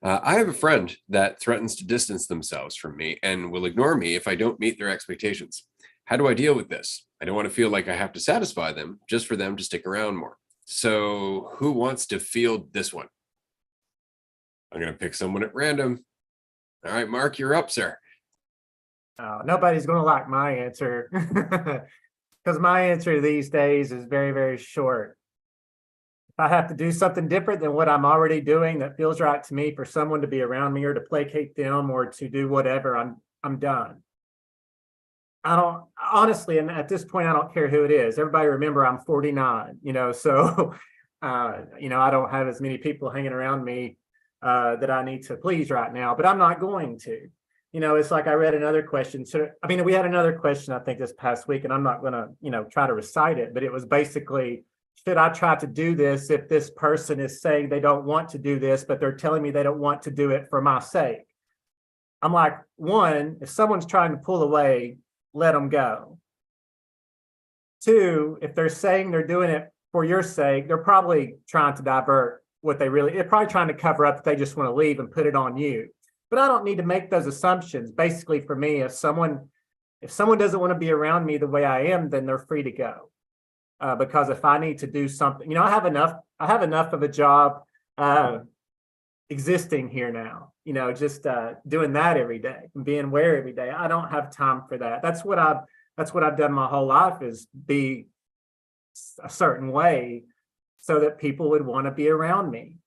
I have a friend that threatens to distance themselves from me and will ignore me if I don't meet their expectations. How do I deal with this? I don't want to feel like I have to satisfy them just for them to stick around more. So who wants to field this one? I'm going to pick someone at random. All right, Mark, you're up, sir. Nobody's going to like my answer because my answer these days is very, very short. If I have to do something different than what I'm already doing that feels right to me for someone to be around me or to placate them or to do whatever, I'm done. I don't honestly, and at this point, I don't care who it is. Everybody remember I'm 49, so I don't have as many people hanging around me that I need to please right now, but I'm not going to. It's like I read another question. So, we had another question, I think, this past week, and I'm not going to, try to recite it, but it was basically, should I try to do this if this person is saying they don't want to do this, but they're telling me they don't want to do it for my sake? I'm like, one, if someone's trying to pull away, let them go. Two, if they're saying they're doing it for your sake, they're probably trying to divert they're probably trying to cover up that they just want to leave and put it on you. But I don't need to make those assumptions. Basically, for me, if someone doesn't want to be around me the way I am, then they're free to go. Because if I need to do something, I have enough of a job existing here now, just doing that every day and being where every day. I don't have time for that. That's what I've done my whole life, is be a certain way so that people would want to be around me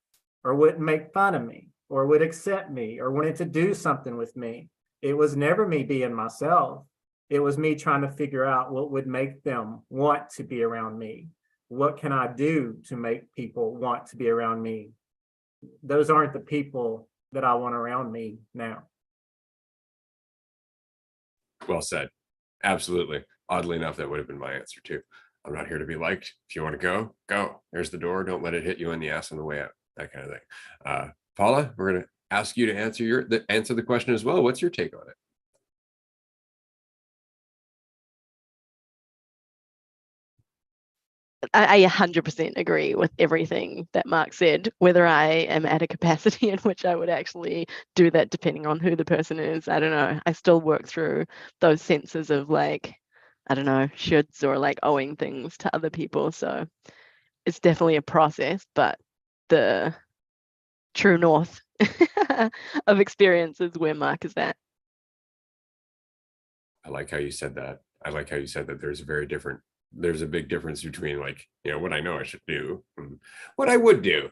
or wouldn't make fun of me or would accept me or wanted to do something with me. It was never me being myself. It was me trying to figure out what would make them want to be around me. What can I do to make people want to be around me? Those aren't the people that I want around me now. Well said. Absolutely. Oddly enough, that would have been my answer too. I'm not here to be liked. If you want to go, go. There's the door. Don't let it hit you in the ass on the way out. That kind of thing. Paula, we're going to ask you to answer the question as well. What's your take on it? I 100% agree with everything that Mark said. Whether I am at a capacity in which I would actually do that, depending on who the person is, I don't know. I still work through those senses of shoulds or owing things to other people. So it's definitely a process, but the true north of experience is where Mark is at. I like how you said that. I like how you said that there's a big difference between what I know I should do and what I would do.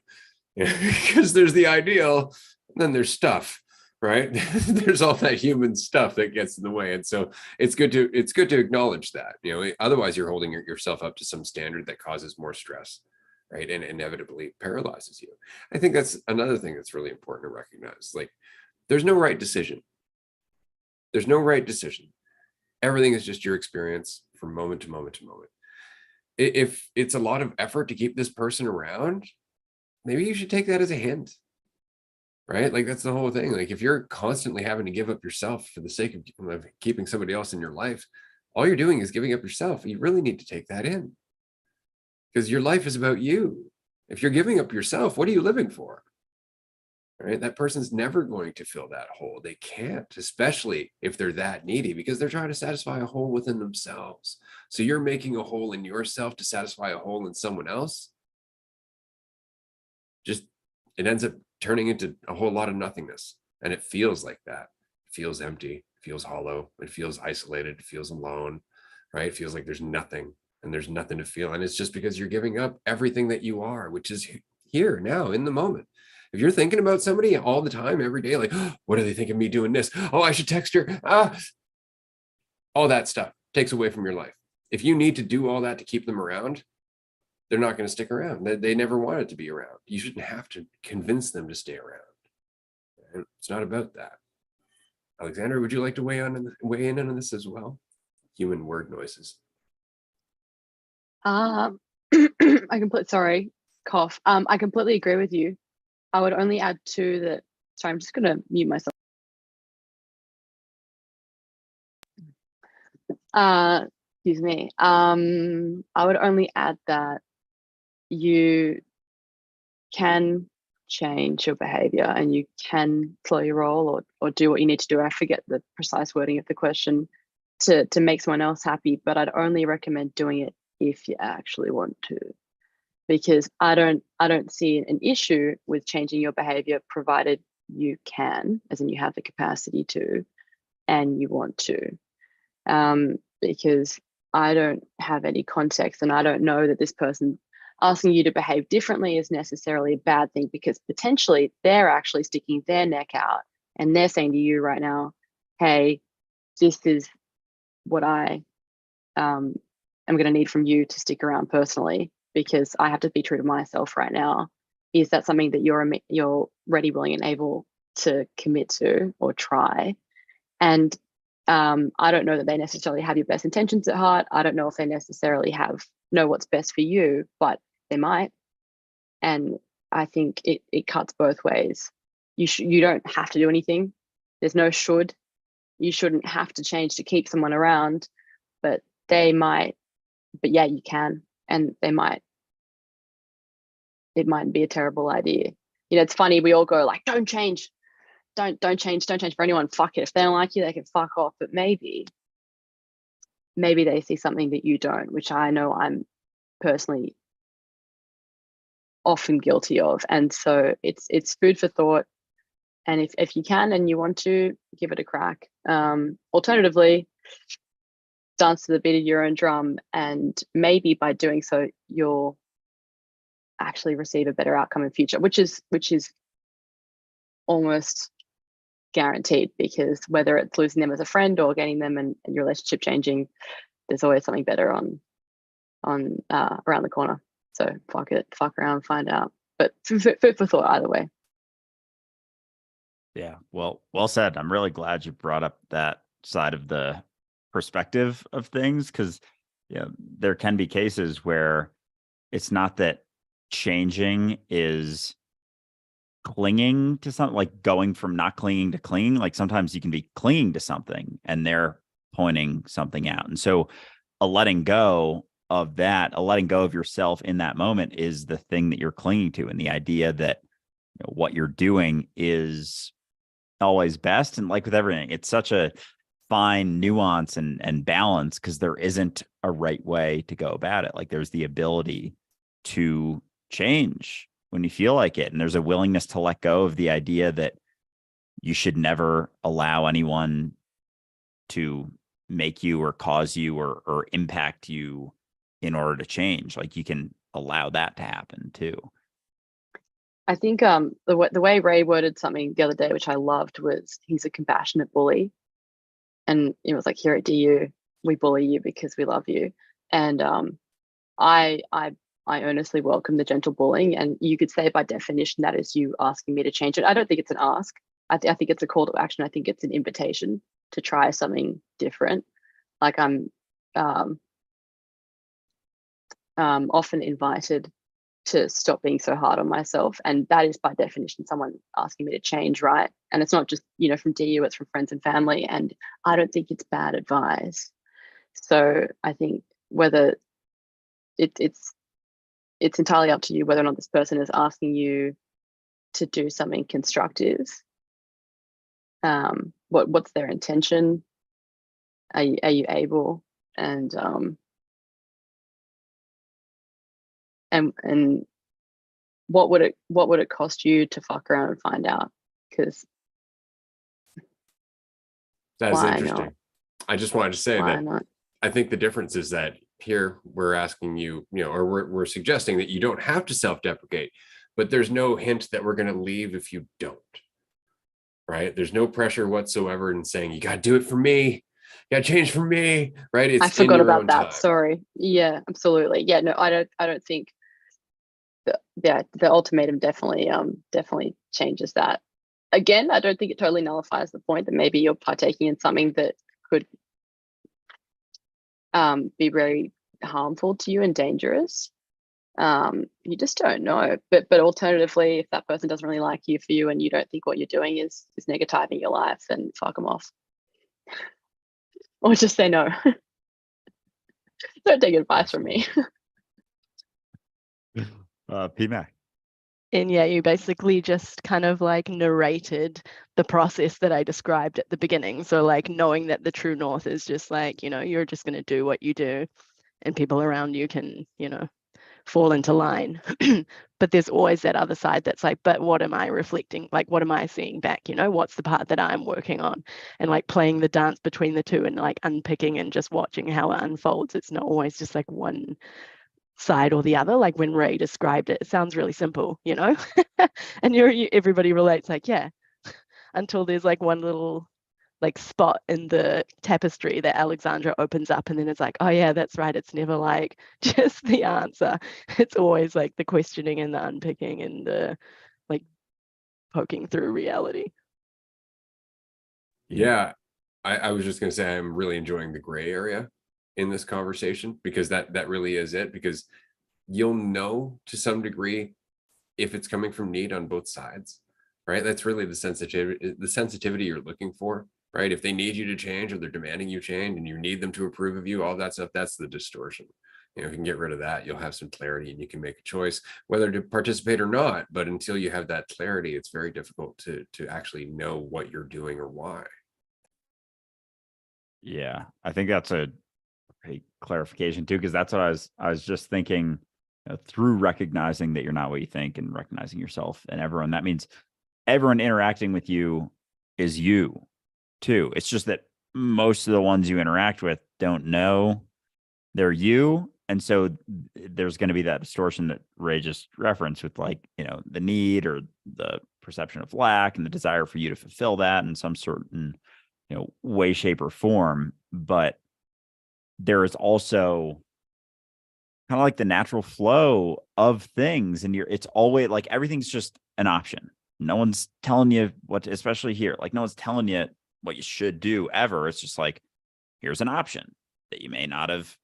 Because there's the ideal, and then there's stuff, right? There's all that human stuff that gets in the way. And so it's good to acknowledge that, otherwise you're holding yourself up to some standard that causes more stress, right? And inevitably paralyzes you. I think that's another thing that's really important to recognize. There's no right decision. There's no right decision. Everything is just your experience from moment to moment to moment. If it's a lot of effort to keep this person around, maybe you should take that as a hint, right? That's the whole thing. If you're constantly having to give up yourself for the sake of keeping somebody else in your life, all you're doing is giving up yourself. You really need to take that in, because your life is about you. If you're giving up yourself, what are you living for? Right? That person's never going to fill that hole. They can't, especially if they're that needy, because they're trying to satisfy a hole within themselves. So you're making a hole in yourself to satisfy a hole in someone else. It ends up turning into a whole lot of nothingness. And it feels like that. It feels empty, it feels hollow, it feels isolated, it feels alone, right? It feels like there's nothing and there's nothing to feel. And it's just because you're giving up everything that you are, which is here now in the moment. If you're thinking about somebody all the time, every day, what do they think of me doing this? Oh, I should text her. All that stuff takes away from your life. If you need to do all that to keep them around, they're not going to stick around. They never wanted to be around. You shouldn't have to convince them to stay around. It's not about that. Alexander, would you like to weigh in on this as well? Human word noises. sorry, cough. I completely agree with you. I would only add to that. Sorry, I'm just gonna mute myself. Excuse me. I would only add that you can change your behavior and you can slow your roll or do what you need to do. I forget the precise wording of the question to make someone else happy, but I'd only recommend doing it if you actually want to, because I don't see an issue with changing your behavior provided you can, as in you have the capacity to and you want to. Because I don't have any context and I don't know that this person asking you to behave differently is necessarily a bad thing, because potentially they're actually sticking their neck out and they're saying to you right now, hey, this is what I am going to need from you to stick around personally, because I have to be true to myself right now. Is that something that you're ready, willing, and able to commit to or try? And I don't know that they necessarily have your best intentions at heart. I don't know if they necessarily know what's best for you, but they might. And I think it cuts both ways. You don't have to do anything. There's no should. You shouldn't have to change to keep someone around, but they might. But yeah, you can, and they might. It might be a terrible idea. You know, it's funny. We all go like, "Don't change, don't change for anyone. Fuck it. If they don't like you, they can fuck off." But maybe they see something that you don't, which I know I'm personally often guilty of. And so it's food for thought. And if you can and you want to, give it a crack. Alternatively, dance to the beat of your own drum, and maybe by doing so you'll actually receive a better outcome in future, which is almost guaranteed, because whether it's losing them as a friend or getting them and your relationship changing, there's always something better on around the corner. So fuck around, find out. But food for thought either way. Yeah, well said. I'm really glad you brought up that side of the perspective of things, because there can be cases where it's not that changing is clinging to something, like going from not clinging to clinging. Like sometimes you can be clinging to something and they're pointing something out. And so a letting go of that, a letting go of yourself in that moment is the thing that you're clinging to. And the idea that what you're doing is always best. And like with everything, it's such a fine nuance and balance, because there isn't a right way to go about it. Like there's the ability to change when you feel like it. And there's a willingness to let go of the idea that you should never allow anyone to make you or cause you or impact you in order to change. Like you can allow that to happen too. I think the way Ray worded something the other day, which I loved, was he's a compassionate bully. And it was like, here at DU, we bully you because we love you. And I earnestly welcome the gentle bullying. And you could say by definition that is you asking me to change it. I don't think it's an ask. I think it's a call to action. I think it's an invitation to try something different. Like I'm often invited to stop being so hard on myself, and that is by definition someone asking me to change, right? And it's not just from DU, it's from friends and family, and I don't think it's bad advice. So I think whether it's entirely up to you whether or not this person is asking you to do something constructive. What's their intention? Are you able? And what would it cost you to fuck around and find out? Because That's interesting. Not? I just wanted to say Why that not? I think the difference is that here we're asking you, or we're suggesting that you don't have to self-deprecate, but there's no hint that we're going to leave if you don't. Right? There's no pressure whatsoever in saying you got to do it for me, you got to change for me. Right? It's I forgot in your about own that. time. Sorry. Yeah, absolutely. Yeah, no, I don't think. The ultimatum definitely changes that. Again, I don't think it totally nullifies the point that maybe you're partaking in something that could be very harmful to you and dangerous. You just don't know. But alternatively, if that person doesn't really like you for you and you don't think what you're doing is negativing your life, then fuck them off. Or just say no. Don't take advice from me. PMAC. And yeah, you basically just kind of like narrated the process that I described at the beginning. So like knowing that the true north is just like, you're just going to do what you do and people around you can, fall into line. But there's always that other side that's like, but what am I reflecting? Like, what am I seeing back? What's the part that I'm working on? And like playing the dance between the two and like unpicking and just watching how it unfolds. It's not always just like one side or the other. Like when Ray described it, it sounds really simple, and everybody relates like, yeah, until there's like one little like spot in the tapestry that Alexandra opens up, and then it's like, oh yeah, that's right. It's never like just the answer. It's always like the questioning and the unpicking and the like poking through reality. Yeah, I was just gonna say I'm really enjoying the gray area in this conversation, because that really is it, because you'll know to some degree if it's coming from need on both sides, right? That's really the sensitivity you're looking for, right? If they need you to change or they're demanding you change and you need them to approve of you, all that stuff, that's the distortion. If you can get rid of that, you'll have some clarity and you can make a choice whether to participate or not. But until you have that clarity, it's very difficult to actually know what you're doing or why. Yeah, I think that's a great clarification too, because that's what I was just thinking. Through recognizing that you're not what you think and recognizing yourself and everyone, that means everyone interacting with you is you too. It's just that most of the ones you interact with don't know they're you. And so there's going to be that distortion that Ray just referenced with like, the need or the perception of lack and the desire for you to fulfill that in some certain, way, shape, or form. But there is also kind of like the natural flow of things, and it's always like everything's just an option. No one's telling you what especially here, like no one's telling you what you should do ever. It's just like, here's an option that you may not have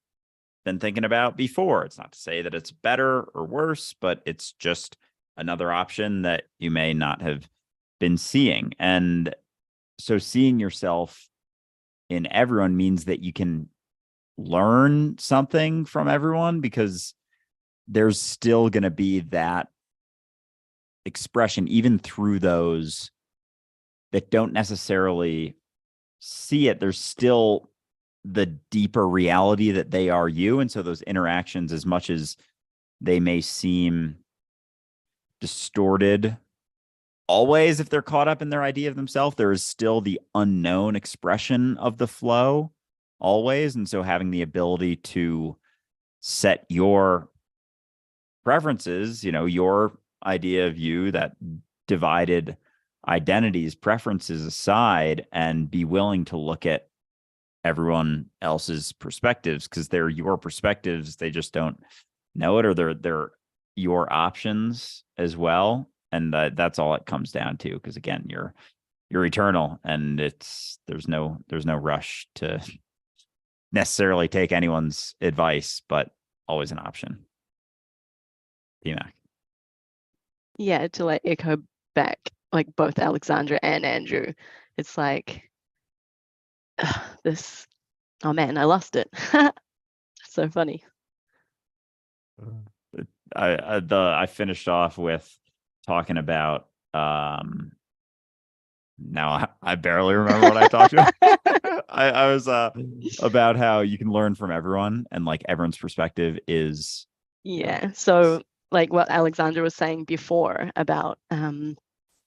been thinking about before. It's not to say that it's better or worse, but it's just another option that you may not have been seeing. And so seeing yourself in everyone means that you can learn something from everyone, because there's still going to be that expression even through those that don't necessarily see it. There's still the deeper reality that they are you. And so those interactions, as much as they may seem distorted always, if they're caught up in their idea of themselves, there is still the unknown expression of the flow always. And so having the ability to set your preferences, your idea of you, that divided identities, preferences aside, and be willing to look at everyone else's perspectives, because they're your perspectives. They just don't know it, or they're your options as well. And that's all it comes down to, because again, you're eternal, and there's no rush to necessarily take anyone's advice, but always an option. PMAC. Yeah, to like echo back like both Alexandra and Andrew, it's like this, oh man, I lost it. So funny. I finished off with talking about now I barely remember what I talked about. I was about how you can learn from everyone, and like everyone's perspective is Yeah. So like what Alexandra was saying before about in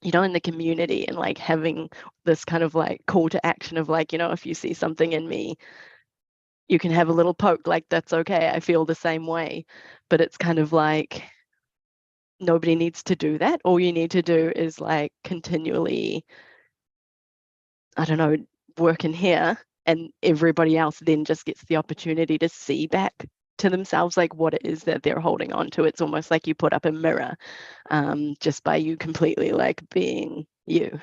the community, and like having this kind of like call to action of like, if you see something in me, you can have a little poke, like that's okay. I feel the same way. But it's kind of like nobody needs to do that. All you need to do is like continually, I don't know, work in here, and everybody else then just gets the opportunity to see back to themselves like what it is that they're holding on to. It's almost like you put up a mirror just by you completely like being you.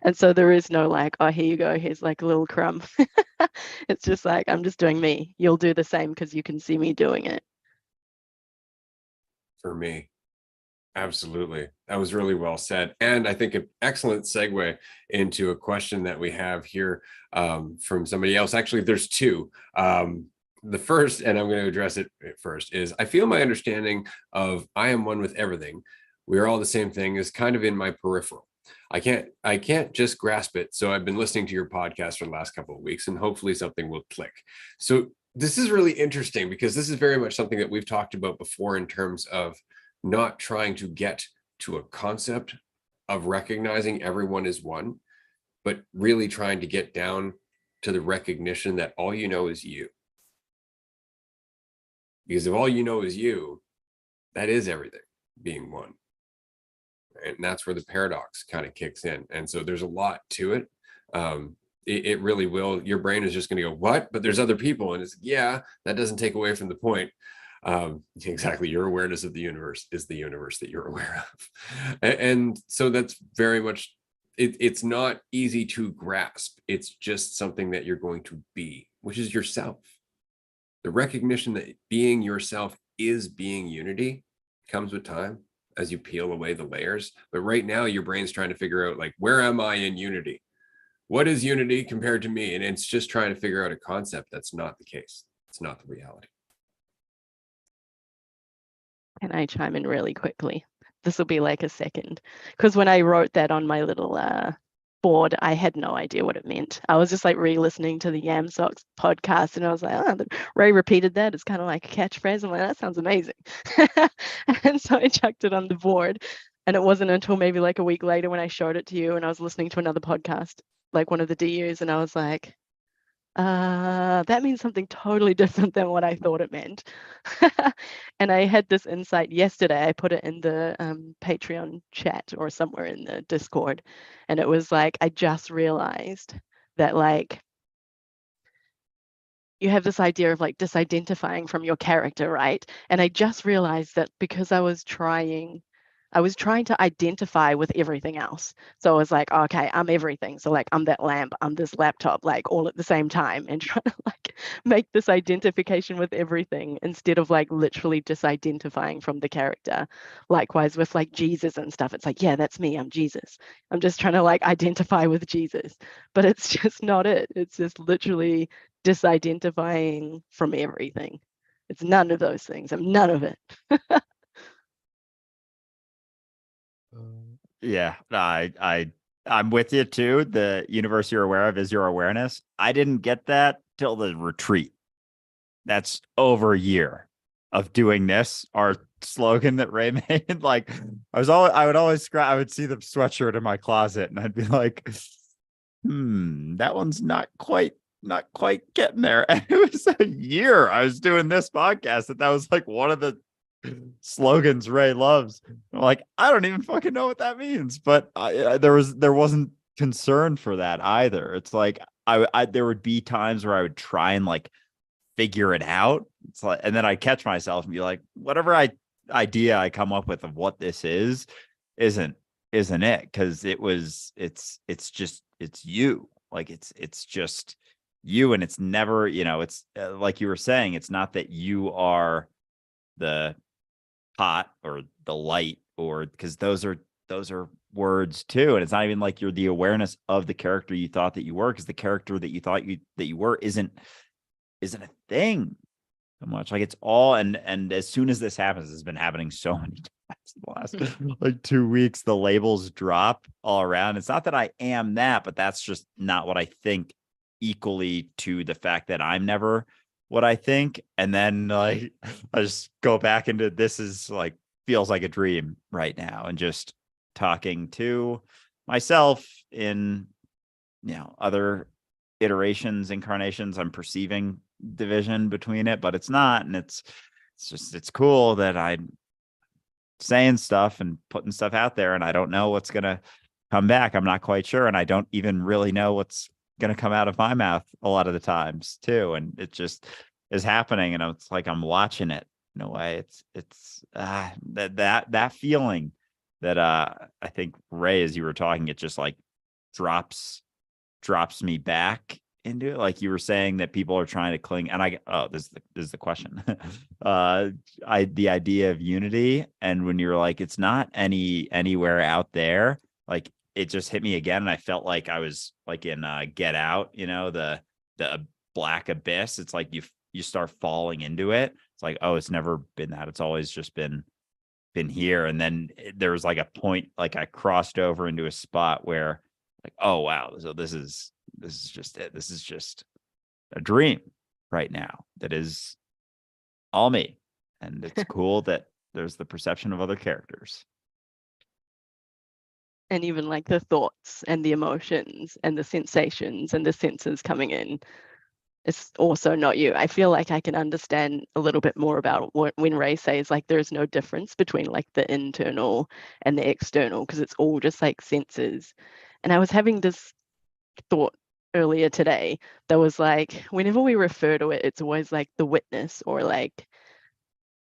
And so there is no like, oh, here you go, here's like a little crumb. It's just like, I'm just doing me. You'll do the same because you can see me doing it. for me. Absolutely. That was really well said. And I think an excellent segue into a question that we have here from somebody else. Actually, there's two. The first, and I'm going to address it first, is I feel my understanding of I am one with everything. We are all the same thing is kind of in my peripheral. I can't just grasp it. So I've been listening to your podcast for the last couple of weeks, and hopefully something will click. So this is really interesting because this is very much something that we've talked about before in terms of not trying to get to a concept of recognizing everyone is one, but really trying to get down to the recognition that all you know is you. Because if all you know is you, that is everything being one. And that's where the paradox kind of kicks in. And so there's a lot to it. It really will. Your brain is just going to go, what? But there's other people. And it's, yeah, that doesn't take away from the point. Exactly. Your awareness of the universe is the universe that you're aware of. And so that's very much, it's not easy to grasp. It's just something that you're going to be, which is yourself. The recognition that being yourself is being unity comes with time as you peel away the layers. But right now your brain's trying to figure out, like, where am I in unity? What is unity compared to me? And it's just trying to figure out a concept that's not the case. It's not the reality. Can I chime in really quickly? This will be like a second. Because when I wrote that on my little board, I had no idea what it meant. I was just like re-listening to the Yam Socks podcast, and I was like, oh, Ray repeated that. It's kind of like a catchphrase. I'm like, that sounds amazing. And so I chucked it on the board. And it wasn't until maybe like a week later when I showed it to you and I was listening to another podcast, like one of the DUs, and I was like, that means something totally different than what I thought it meant. And I had this insight yesterday. I put it in the Patreon chat or somewhere in the Discord. And it was like, I just realized that, like, you have this idea of like disidentifying from your character, right? And I just realized that because I was trying to identify with everything else. So I was like, okay, I'm everything. So like, I'm that lamp, I'm this laptop, like all at the same time, and trying to like make this identification with everything instead of like literally disidentifying from the character. Likewise with like Jesus and stuff. It's like, yeah, that's me. I'm Jesus. I'm just trying to like identify with Jesus, but it's just not it. It's just literally disidentifying from everything. It's none of those things. I'm none of it. Yeah, I'm with you too. The universe you're aware of is your awareness. I didn't get that till the retreat. That's over a year of doing this. Our slogan that Ray made, like I would always I would see the sweatshirt in my closet and I'd be like, that one's not quite getting there. And it was a year I was doing this podcast that was like one of the slogans Ray loves. I'm like, I don't even fucking know what that means, but there wasn't concern for that either. It's like I there would be times where I would try and like figure it out. It's like, and then I catch myself and be like, whatever idea I come up with of what this is isn't it, because it's just you. Like it's just you, and it's never, it's like you were saying, it's not that you are the hot or the light, or because those are words too, and it's not even like you're the awareness of the character you thought that you were, because the character that you thought that you were isn't a thing so much. Like it's all, and as soon as this happens, it's been happening so many times in the last like 2 weeks, the labels drop all around. It's not that I am that, but that's just not what I think, equally to the fact that I'm never what I think. And then like I just go back into this is like feels like a dream right now, and just talking to myself in other iterations, incarnations. I'm perceiving division between it, but it's not. And it's cool that I'm saying stuff and putting stuff out there, and I don't know what's gonna come back. I'm not quite sure, and I don't even really know what's gonna come out of my mouth a lot of the times too. And it just is happening, and it's like I'm watching it in a way. It's that feeling that I think, Ray, as you were talking, it just like drops me back into it? Like you were saying that people are trying to cling, and this is the question. The idea of unity, and when you're like, it's not anywhere out there, like it just hit me again, and I felt like I was like in Get Out, you know, the black abyss. It's like you start falling into it. It's like, oh, it's never been that. It's always just been here. And then there was like a point, like I crossed over into a spot where like, oh wow, so this is just it. This is just a dream right now that is all me. And it's cool that there's the perception of other characters. And even like the thoughts and the emotions and the sensations and the senses coming in, it's also not you. I feel like I can understand a little bit more about when Ray says like there's no difference between like the internal and the external, because it's all just like senses. And I was having this thought earlier today that was like, whenever we refer to it, it's always like the witness or like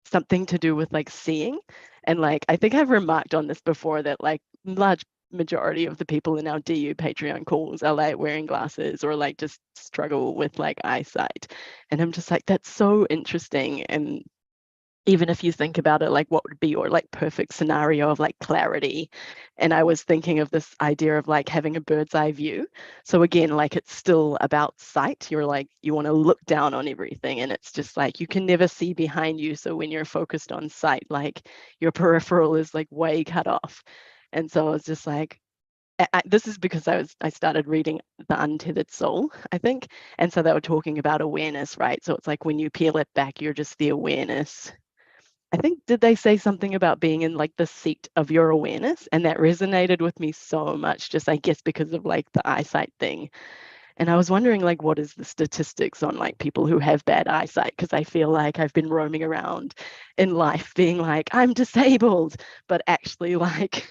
something to do with like seeing. And like, I think I've remarked on this before that like large majority of the people in our DU Patreon calls are like wearing glasses or like just struggle with like eyesight. And I'm just like, that's so interesting. And even if you think about it, like what would be your like perfect scenario of like clarity? And I was thinking of this idea of like having a bird's eye view. So again, like it's still about sight. You're like, you want to look down on everything, and it's just like you can never see behind you. So when you're focused on sight, like your peripheral is like way cut off. And so I was just like, this is because I started reading The Untethered Soul, I think. And so they were talking about awareness, right? So it's like when you peel it back, you're just the awareness. I think, did they say something about being in like the seat of your awareness? And that resonated with me so much, just I guess because of like the eyesight thing. And I was wondering like, what is the statistics on like people who have bad eyesight? Because I feel like I've been roaming around in life being like, I'm disabled, but actually like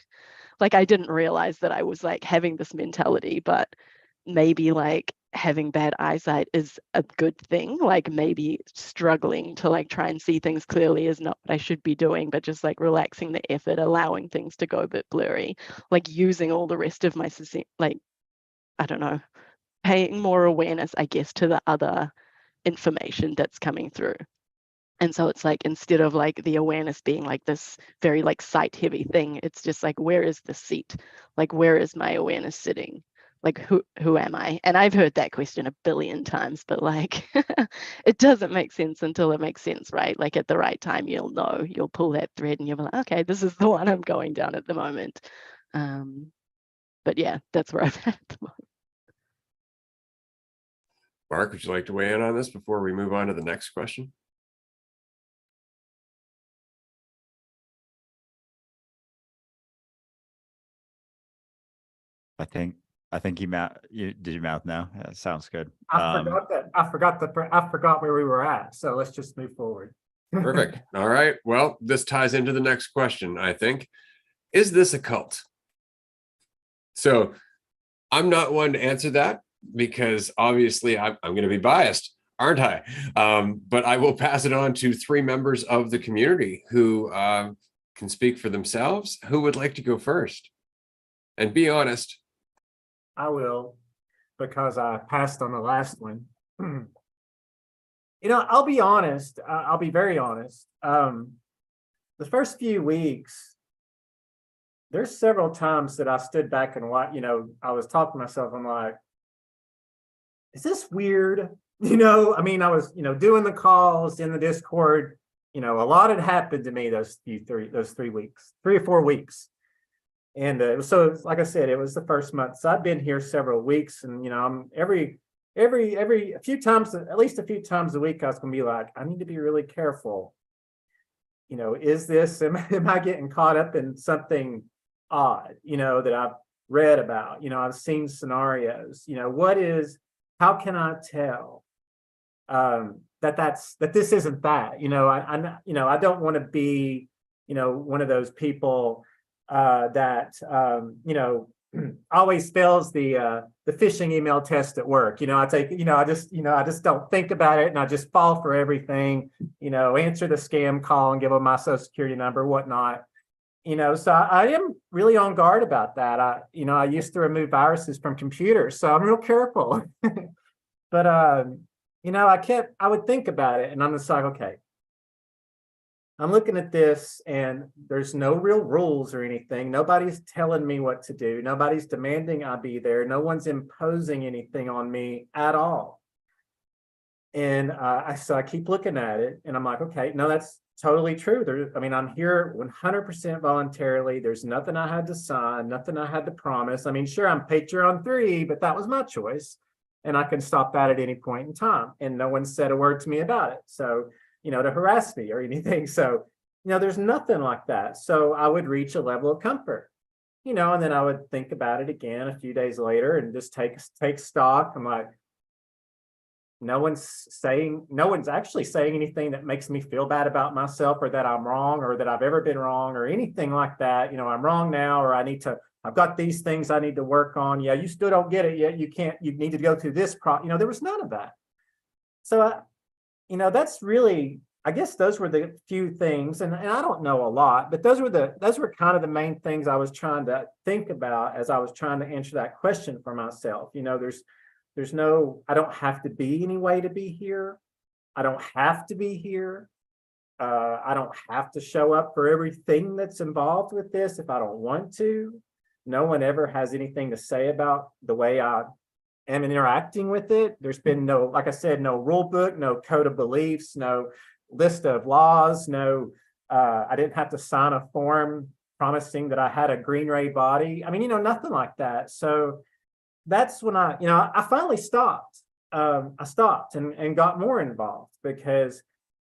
I didn't realize that I was like having this mentality, but maybe like having bad eyesight is a good thing. Like maybe struggling to like try and see things clearly is not what I should be doing, but just like relaxing the effort, allowing things to go a bit blurry, like using all the rest of my, like, I don't know, paying more awareness, I guess, to the other information that's coming through. And so it's like, instead of like the awareness being like this very like sight heavy thing, it's just like, where is the seat? Like, where is my awareness sitting? Like, who am I? And I've heard that question a billion times, but like, it doesn't make sense until it makes sense, right? Like at the right time, you'll know, you'll pull that thread and you'll be like, okay, this is the one I'm going down at the moment. But yeah, that's where I'm at the moment. Mark, would you like to weigh in on this before we move on to the next question? I think you did your mouth now. Yeah, sounds good. I forgot where we were at. So let's just move forward. Perfect. All right. Well, this ties into the next question, I think. Is this a cult? So I'm not one to answer that because obviously I'm going to be biased, aren't I? But I will pass it on to three members of the community who can speak for themselves. Who would like to go first? And be honest. I will, because I passed on the last one. You know, I'll be honest. I'll be very honest. The first few weeks, there's several times that I stood back and watched, you know, I was talking to myself. I'm like, is this weird? You know, I mean, I was, you know, doing the calls in the Discord. You know, a lot had happened to me those 3 weeks, 3 or 4 weeks. And so, like I said, it was the first month. So I've been here several weeks, and you know, I'm every a few times, at least a few times a week, I was gonna be like, I need to be really careful. You know, am I getting caught up in something odd, you know, that I've read about, you know, I've seen scenarios, you know, how can I tell that this isn't that, you know, I don't want to be, you know, one of those people that you know, always fails the phishing email test at work. You know, I just don't think about it, and I just fall for everything. You know, answer the scam call and give them my social security number, whatnot. You know, so I am really on guard about that. I used to remove viruses from computers, so I'm real careful. But I would think about it, and I'm just like, okay, I'm looking at this and there's no real rules or anything. Nobody's telling me what to do. Nobody's demanding I be there. No one's imposing anything on me at all. And so I keep looking at it and I'm like, okay, no, that's totally true. I'm here 100% voluntarily. There's nothing I had to sign, nothing I had to promise. I mean, sure, I'm Patreon 3, but that was my choice. And I can stop that at any point in time. And no one said a word to me about it. So, to harass me or anything. So, there's nothing like that. So I would reach a level of comfort, and then I would think about it again a few days later and just take stock. I'm like, no one's actually saying anything that makes me feel bad about myself or that I'm wrong or that I've ever been wrong or anything like that. I'm wrong now, or I've got these things I need to work on. Yeah, you still don't get it yet. You need to go through this there was none of that. So that's really, I guess those were the few things, and I don't know a lot, but those were kind of the main things I was trying to think about as I was trying to answer that question for myself. There's no, I don't have to be any way to be here. I don't have to be here. I don't have to show up for everything that's involved with this if I don't want to. No one ever has anything to say about the way I am interacting with it. There's been no, like I said, no rule book, no code of beliefs, no list of laws, no, I didn't have to sign a form promising that I had a green ray body. Nothing like that. So that's when I finally stopped. I stopped and got more involved because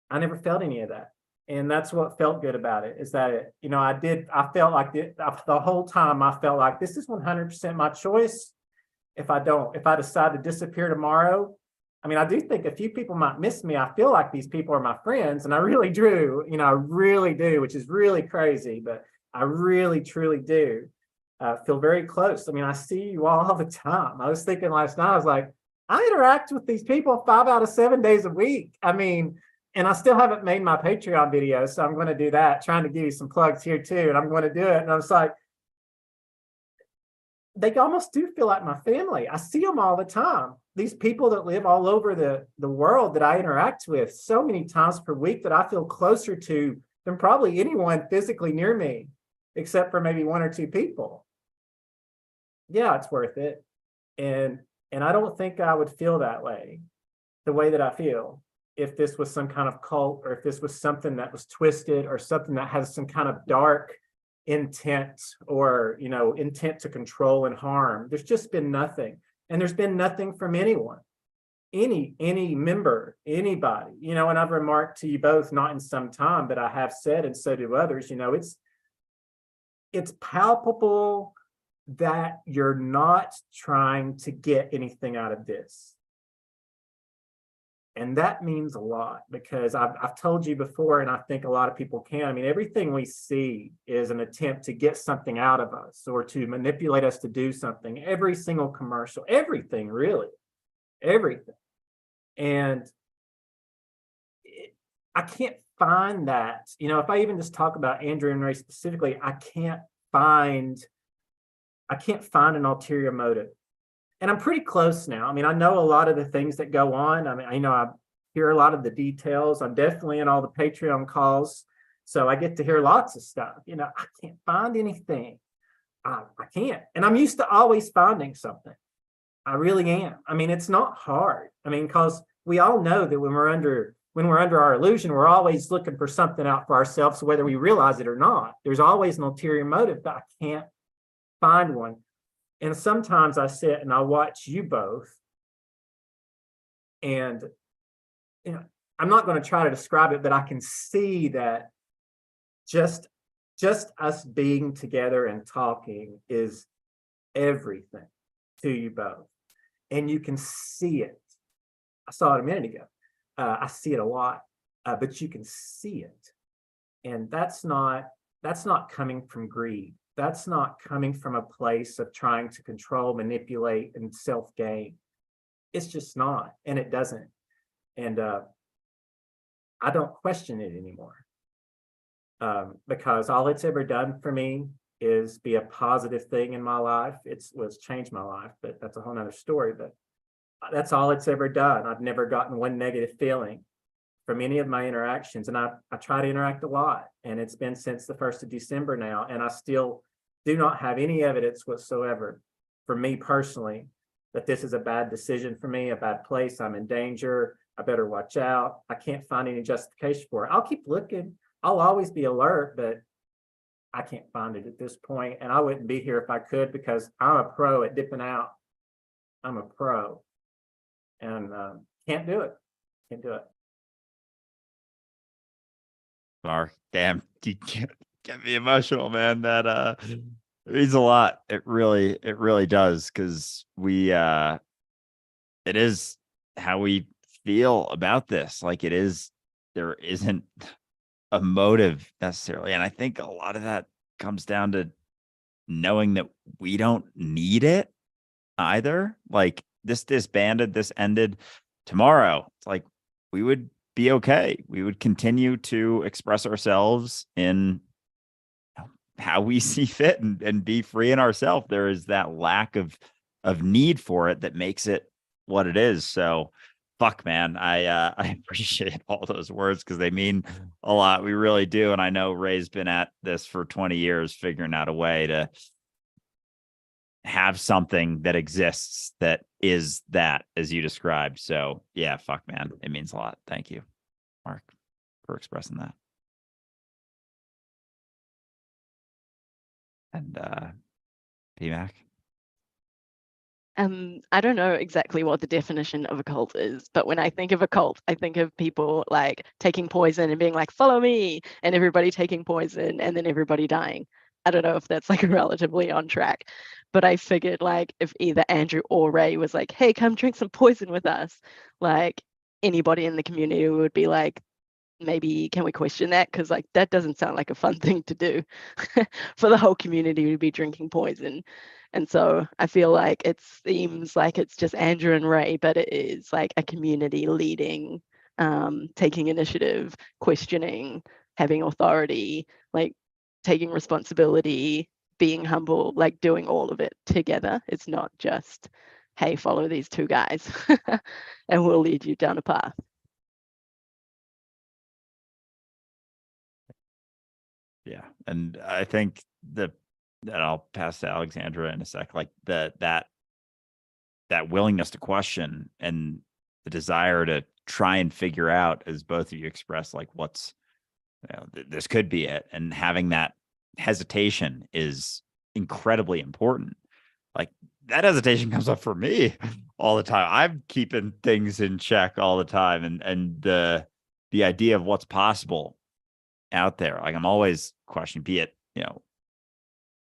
I never felt any of that. And that's what felt good about it, is that, I felt like the whole time I felt like this is 100% my choice. If I decide to disappear tomorrow, I do think a few people might miss me. I feel like these people are my friends, and I really do, I really do, which is really crazy, but I really, truly do feel very close. I see you all the time. I was thinking last night, I was like, I interact with these people 5 out of 7 days a week. And I still haven't made my Patreon video, so I'm going to do that, trying to give you some plugs here too, and I'm going to do it. And I was like, they almost do feel like my family. I see them all the time. These people that live all over the world that I interact with so many times per week that I feel closer to than probably anyone physically near me, except for maybe 1 or 2 people. Yeah, it's worth it. And I don't think I would feel that way, the way that I feel, if this was some kind of cult, or if this was something that was twisted, or something that has some kind of dark intent, or intent to control and harm. There's just been nothing. And there's been nothing from anyone, any member, anybody, and I've remarked to you both, not in some time, but I have said, and so do others, it's palpable that you're not trying to get anything out of this. And that means a lot, because I've told you before, and I think a lot of people can. Everything we see is an attempt to get something out of us, or to manipulate us to do something. Every single commercial, everything, really, everything. And I can't find that, if I even just talk about Andrew and Ray specifically, I can't find an ulterior motive. And I'm pretty close now. I know a lot of the things that go on. I hear a lot of the details. I'm definitely in all the Patreon calls, so I get to hear lots of stuff. I can't find anything. I can't. And I'm used to always finding something. I really am. It's not hard. Because we all know that when we're under our illusion, we're always looking for something out for ourselves, whether we realize it or not. There's always an ulterior motive, but I can't find one. And sometimes I sit and I watch you both, and I'm not going to try to describe it, but I can see that just us being together and talking is everything to you both. And you can see it. I saw it a minute ago. I see it a lot, but you can see it. And that's not coming from greed. That's not coming from a place of trying to control, manipulate, and self-gain. It's just not, and it doesn't. And I don't question it anymore, because all it's ever done for me is be a positive thing in my life. It's changed my life, but that's a whole nother story. But that's all it's ever done. I've never gotten one negative feeling from any of my interactions. And I try to interact a lot. And it's been since the 1st of December now. And I still do not have any evidence whatsoever for me personally that this is a bad decision for me, a bad place. I'm in danger. I better watch out. I can't find any justification for it. I'll keep looking. I'll always be alert, but I can't find it at this point. And I wouldn't be here if I could, because I'm a pro at dipping out. I'm a pro. And can't do it. Can't do it. Mark, damn, you get me emotional, man. That means a lot. It really does, because we it is how we feel about this. Like, there isn't a motive necessarily. And I think a lot of that comes down to knowing that we don't need it either. Like, this disbanded, this ended tomorrow. It's like, we would be okay. We would continue to express ourselves in how we see fit and be free in ourselves. There is that lack of need for it that makes it what it is. So fuck, man, I appreciate all those words, because they mean a lot. We really do. And I know Ray's been at this for 20 years, figuring out a way to have something that exists that is that, as you described. So yeah, fuck, man, it means a lot. Thank you, Mark, for expressing that. And PMAC. I don't know exactly what the definition of a cult is, but when I think of a cult, I think of people like taking poison and being like, follow me, and everybody taking poison and then everybody dying. I don't know if that's like relatively on track, but I figured like if either Andrew or Ray was like, hey, come drink some poison with us, like anybody in the community would be like, maybe can we question that? Because like that doesn't sound like a fun thing to do for the whole community to be drinking poison. And so I feel like it seems like it's just Andrew and Ray, but it is like a community leading, taking initiative, questioning, having authority, like taking responsibility, being humble, like doing all of it together. It's not just, hey, follow these two guys and we'll lead you down a path. Yeah. And I think that I'll pass to Alexandra in a sec, like that willingness to question and the desire to try and figure out, as both of you express, like what's, this could be it. And having that hesitation is incredibly important. Like, that hesitation comes up for me all the time. I'm keeping things in check all the time. And the idea of what's possible out there, like, I'm always questioning, be it,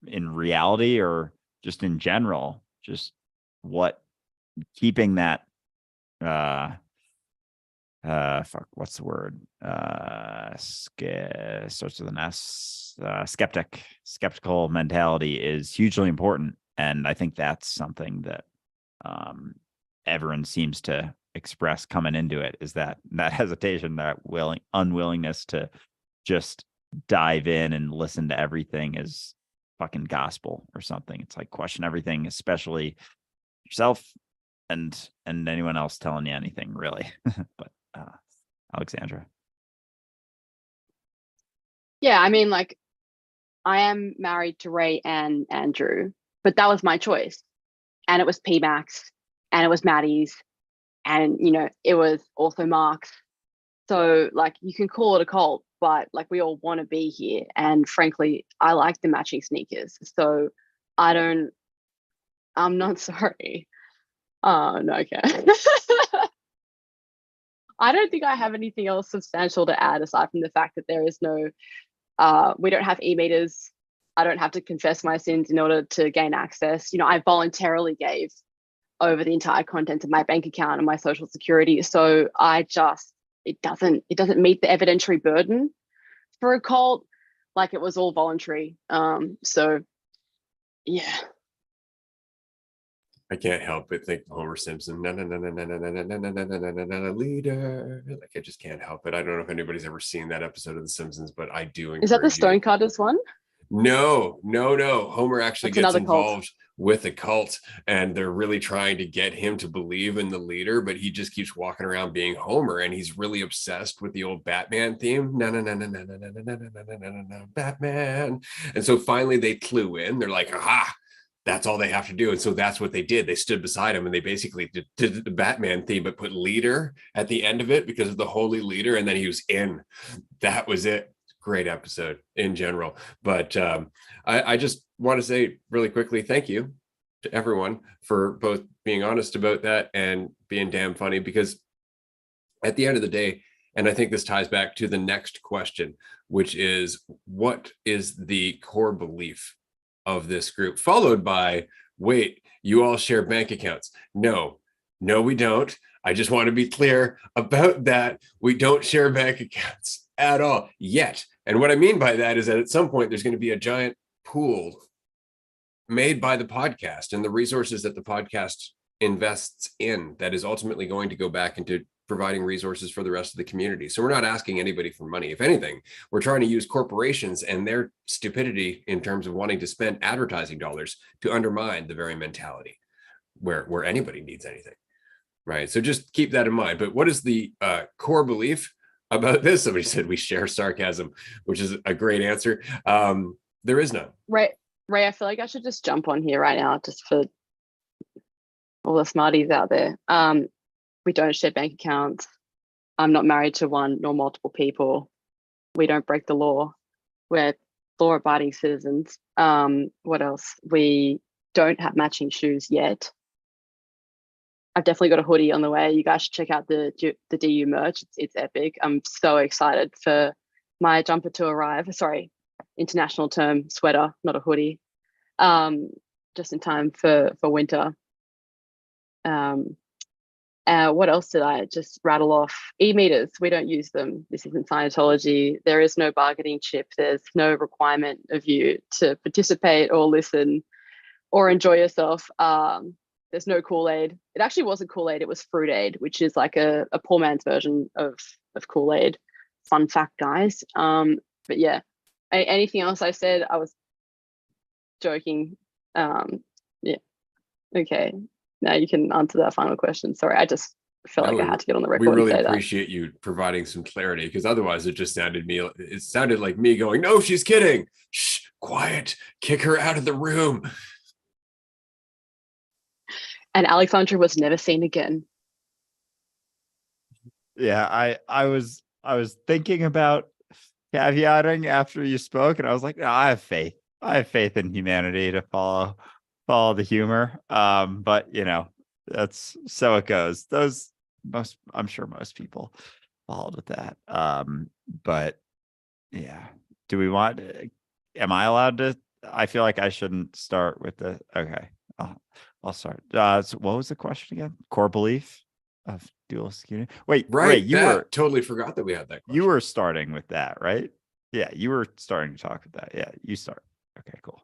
in reality or just in general, just what keeping that what's the word, starts with an S, skeptical mentality is hugely important. And I think that's something that everyone seems to express coming into it, is that hesitation, that unwillingness to just dive in and listen to everything is fucking gospel or something. It's like, question everything, especially yourself and anyone else telling you anything, really. But Alexandra. Yeah, I mean, like, I am married to Ray and Andrew, but that was my choice. And it was PMAX, and it was Maddie's, and it was also Mark's. So like, you can call it a cult, but like, we all want to be here. And frankly, I like the matching sneakers. So I'm not sorry. Oh, no, okay. I don't think I have anything else substantial to add, aside from the fact that there is no, we don't have e-meters. I don't have to confess my sins in order to gain access. I voluntarily gave over the entire contents of my bank account and my social security. So it doesn't meet the evidentiary burden for a cult. Like, it was all voluntary. So yeah. I can't help but think Homer Simpson, leader. Like, I just can't help it. I don't know if anybody's ever seen that episode of The Simpsons, but I do. Is that the encourage you. Stonecutters one? No. Homer actually That's gets another cult. involved with a cult, and they're really trying to get him to believe in the leader, but he just keeps walking around being Homer, and he's really obsessed with the old Batman theme. No, no, no, no, no, no, no, no, no, no, no, no, no, Batman. And so finally they clue in. They're like, aha, that's all they have to do. And so that's what they did. They stood beside him and they basically did the Batman theme, but put leader at the end of it because of the holy leader. And then he was in. That was it. Great episode in general. But I just want to say really quickly, thank you to everyone for both being honest about that and being damn funny, because at the end of the day, and I think this ties back to the next question, which is, what is the core belief of this group? Followed by, wait, you all share bank accounts? No, we don't. I just want to be clear about that. We don't share bank accounts at all yet. And what I mean by that is that at some point there's going to be a giant pool made by the podcast and the resources that the podcast invests in that is ultimately going to go back into providing resources for the rest of the community. So we're not asking anybody for money. If anything, we're trying to use corporations and their stupidity in terms of wanting to spend advertising dollars to undermine the very mentality where anybody needs anything, right? So just keep that in mind. But what is the core belief about this? Somebody said we share sarcasm, which is a great answer. There is none. Ray, I feel like I should just jump on here right now, just for all the smarties out there. We don't share bank accounts. I'm not married to one nor multiple people. We don't break the law. We're law-abiding citizens. What else? We don't have matching shoes yet. I've definitely got a hoodie on the way. You guys should check out the DU merch. It's epic. I'm so excited for my jumper to arrive. Sorry, international term, sweater, not a hoodie. Just in time for winter. What else did I just rattle off? E-meters, we don't use them. This isn't Scientology. There is no bargaining chip. There's no requirement of you to participate or listen or enjoy yourself. There's no Kool-Aid. It actually wasn't Kool-Aid, it was Fruit Aid, which is like a poor man's version of Kool-Aid. Fun fact, guys. But yeah, anything else I said, I was joking. Yeah, okay. Now you can answer that final question. Sorry, I just felt like I had to get on the record. We really and say appreciate you providing some clarity, because otherwise it sounded like me going, no, she's kidding. Shh, quiet, kick her out of the room. And Alexandra was never seen again. Yeah, I was thinking about caveating after you spoke, and I was like, no, I have faith. I have faith in humanity to follow the humor. But you know, that's so it goes. I'm sure most people followed with that. But yeah, do we want? Am I allowed to? I feel like I shouldn't start with the. Okay, I'll start. So what was the question again? Core belief of dualistic unity. Wait, right? You were totally forgot that we had that question. You were starting with that, right? Yeah, you were starting to talk with that. Yeah, you start. Okay, cool.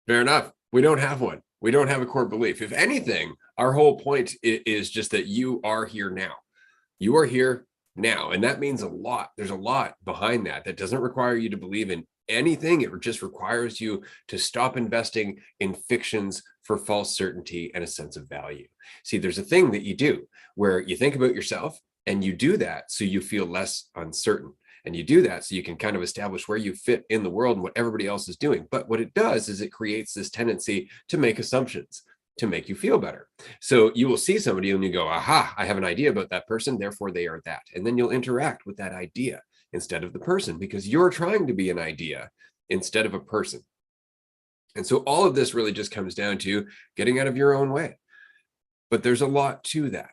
Fair enough. We don't have one. We don't have a core belief. If anything, our whole point is just that you are here now. You are here now. And that means a lot. There's a lot behind that. That doesn't require you to believe in anything. It just requires you to stop investing in fictions for false certainty and a sense of value. See, there's a thing that you do where you think about yourself, and you do that so you feel less uncertain. And you do that so you can kind of establish where you fit in the world and what everybody else is doing. But what it does is it creates this tendency to make assumptions to make you feel better. So you will see somebody and you go, aha, I have an idea about that person, therefore they are that. And then you'll interact with that idea instead of the person, because you're trying to be an idea instead of a person. And so all of this really just comes down to getting out of your own way. But there's a lot to that.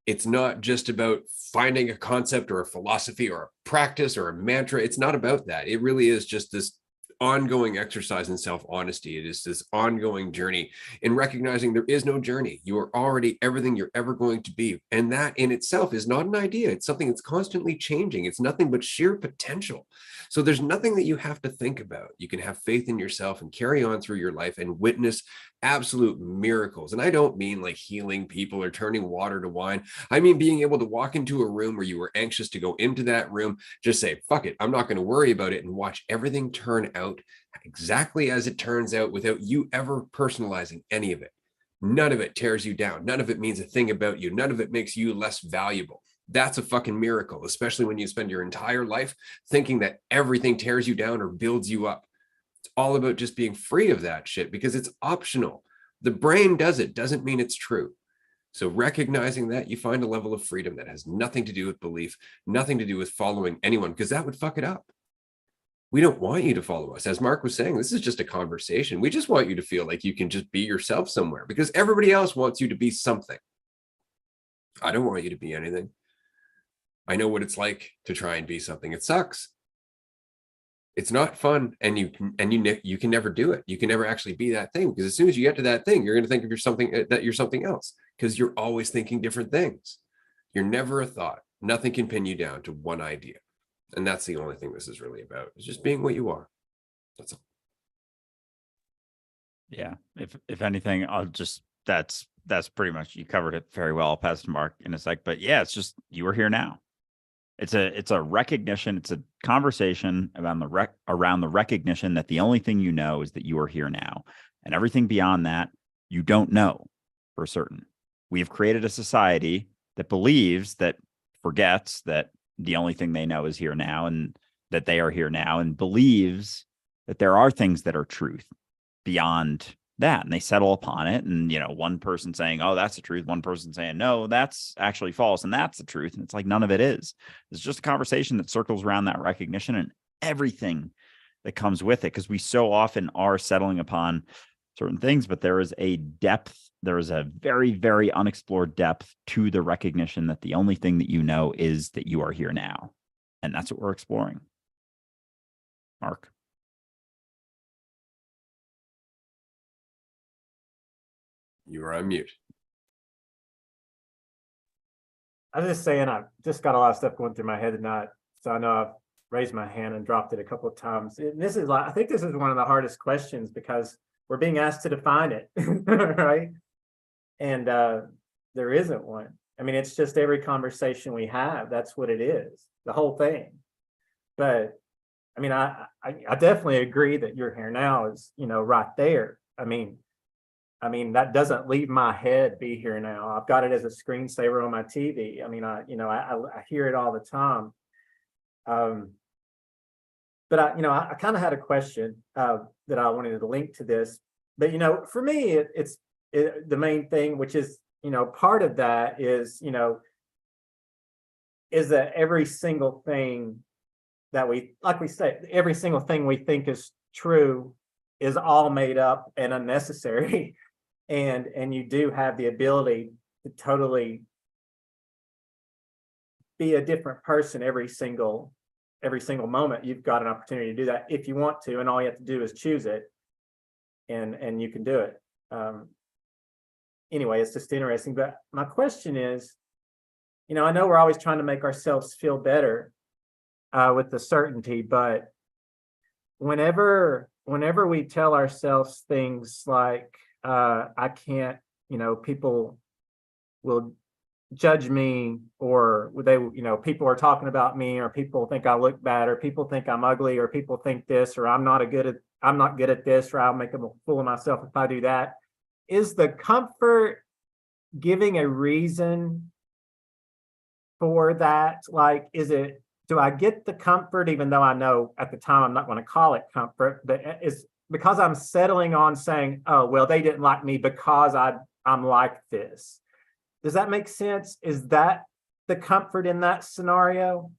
It's not just about finding a concept or a philosophy or a practice or a mantra. It's not about that. It really is just this ongoing exercise in self-honesty. It is this ongoing journey in recognizing there is no journey. You are already everything you're ever going to be. And that in itself is not an idea. It's something that's constantly changing. It's nothing but sheer potential. So there's nothing that you have to think about. You can have faith in yourself and carry on through your life and witness absolute miracles. And I don't mean like healing people or turning water to wine. I mean being able to walk into a room where you were anxious to go into that room, just say, fuck it, I'm not going to worry about it, and watch everything turn out exactly as it turns out without you ever personalizing any of it. None of it tears you down. None of it means a thing about you. None of it makes you less valuable. That's a fucking miracle, especially when you spend your entire life thinking that everything tears you down or builds you up. It's all about just being free of that shit because it's optional. The brain does it, doesn't mean it's true. So recognizing that, you find a level of freedom that has nothing to do with belief, nothing to do with following anyone, because that would fuck it up. We don't want you to follow us. As Mark was saying, this is just a conversation. We just want you to feel like you can just be yourself somewhere because everybody else wants you to be something. I don't want you to be anything. I know what it's like to try and be something. It sucks. It's not fun, and you can never do it. You can never actually be that thing, because as soon as you get to that thing, you're going to think of you're something else, because you're always thinking different things. You're never a thought. Nothing can pin you down to one idea, and that's the only thing this is really about. It's just being what you are. That's all. Yeah. If anything, I'll just that's pretty much, you covered it very well. I'll pass to Mark in a sec, but yeah, it's just you are here now. It's a recognition. It's a conversation around the recognition that the only thing you know is that you are here now, and everything beyond that you don't know for certain. We have created a society that believes, that forgets that the only thing they know is here now, and that they are here now, and believes that there are things that are truth beyond that, and they settle upon it. And one person saying, oh, that's the truth, one person saying, no, that's actually false, and that's the truth. And it's like, none of it is. It's just a conversation that circles around that recognition and everything that comes with it, because we so often are settling upon certain things, but there is a depth, there is a very, very unexplored depth to the recognition that the only thing that you know is that you are here now. And that's what we're exploring. Mark. You are on mute. I was just saying, I just got a lot of stuff going through my head tonight. So I know I've raised my hand and dropped it a couple of times. And this is I think this is one of the hardest questions, because we're being asked to define it, right? And there isn't one. I mean, it's just every conversation we have, that's what it is, the whole thing. But I mean, I definitely agree that you're here now is, right there. I mean, that doesn't leave my head, be here now. I've got it as a screensaver on my TV. I mean, I hear it all the time. But I kind of had a question that I wanted to link to this. But, for me, it's the main thing, which is, part of that is, is that every single thing that every single thing we think is true is all made up and unnecessary. And you do have the ability to totally be a different person every single moment. You've got an opportunity to do that if you want to, and all you have to do is choose it, and you can do it. Anyway, it's just interesting. But my question is, I know we're always trying to make ourselves feel better with the certainty, but whenever we tell ourselves things like, I can't, people will judge me, or they, people are talking about me, or people think I look bad, or people think I'm ugly, or people think this, or I'm not good at this, or I'll make a fool of myself if I do that. Is the comfort giving a reason for that? Like, do I get the comfort, even though I know at the time I'm not going to call it comfort, but is because I'm settling on saying, oh, well, they didn't like me because I'm like this. Does that make sense? Is that the comfort in that scenario?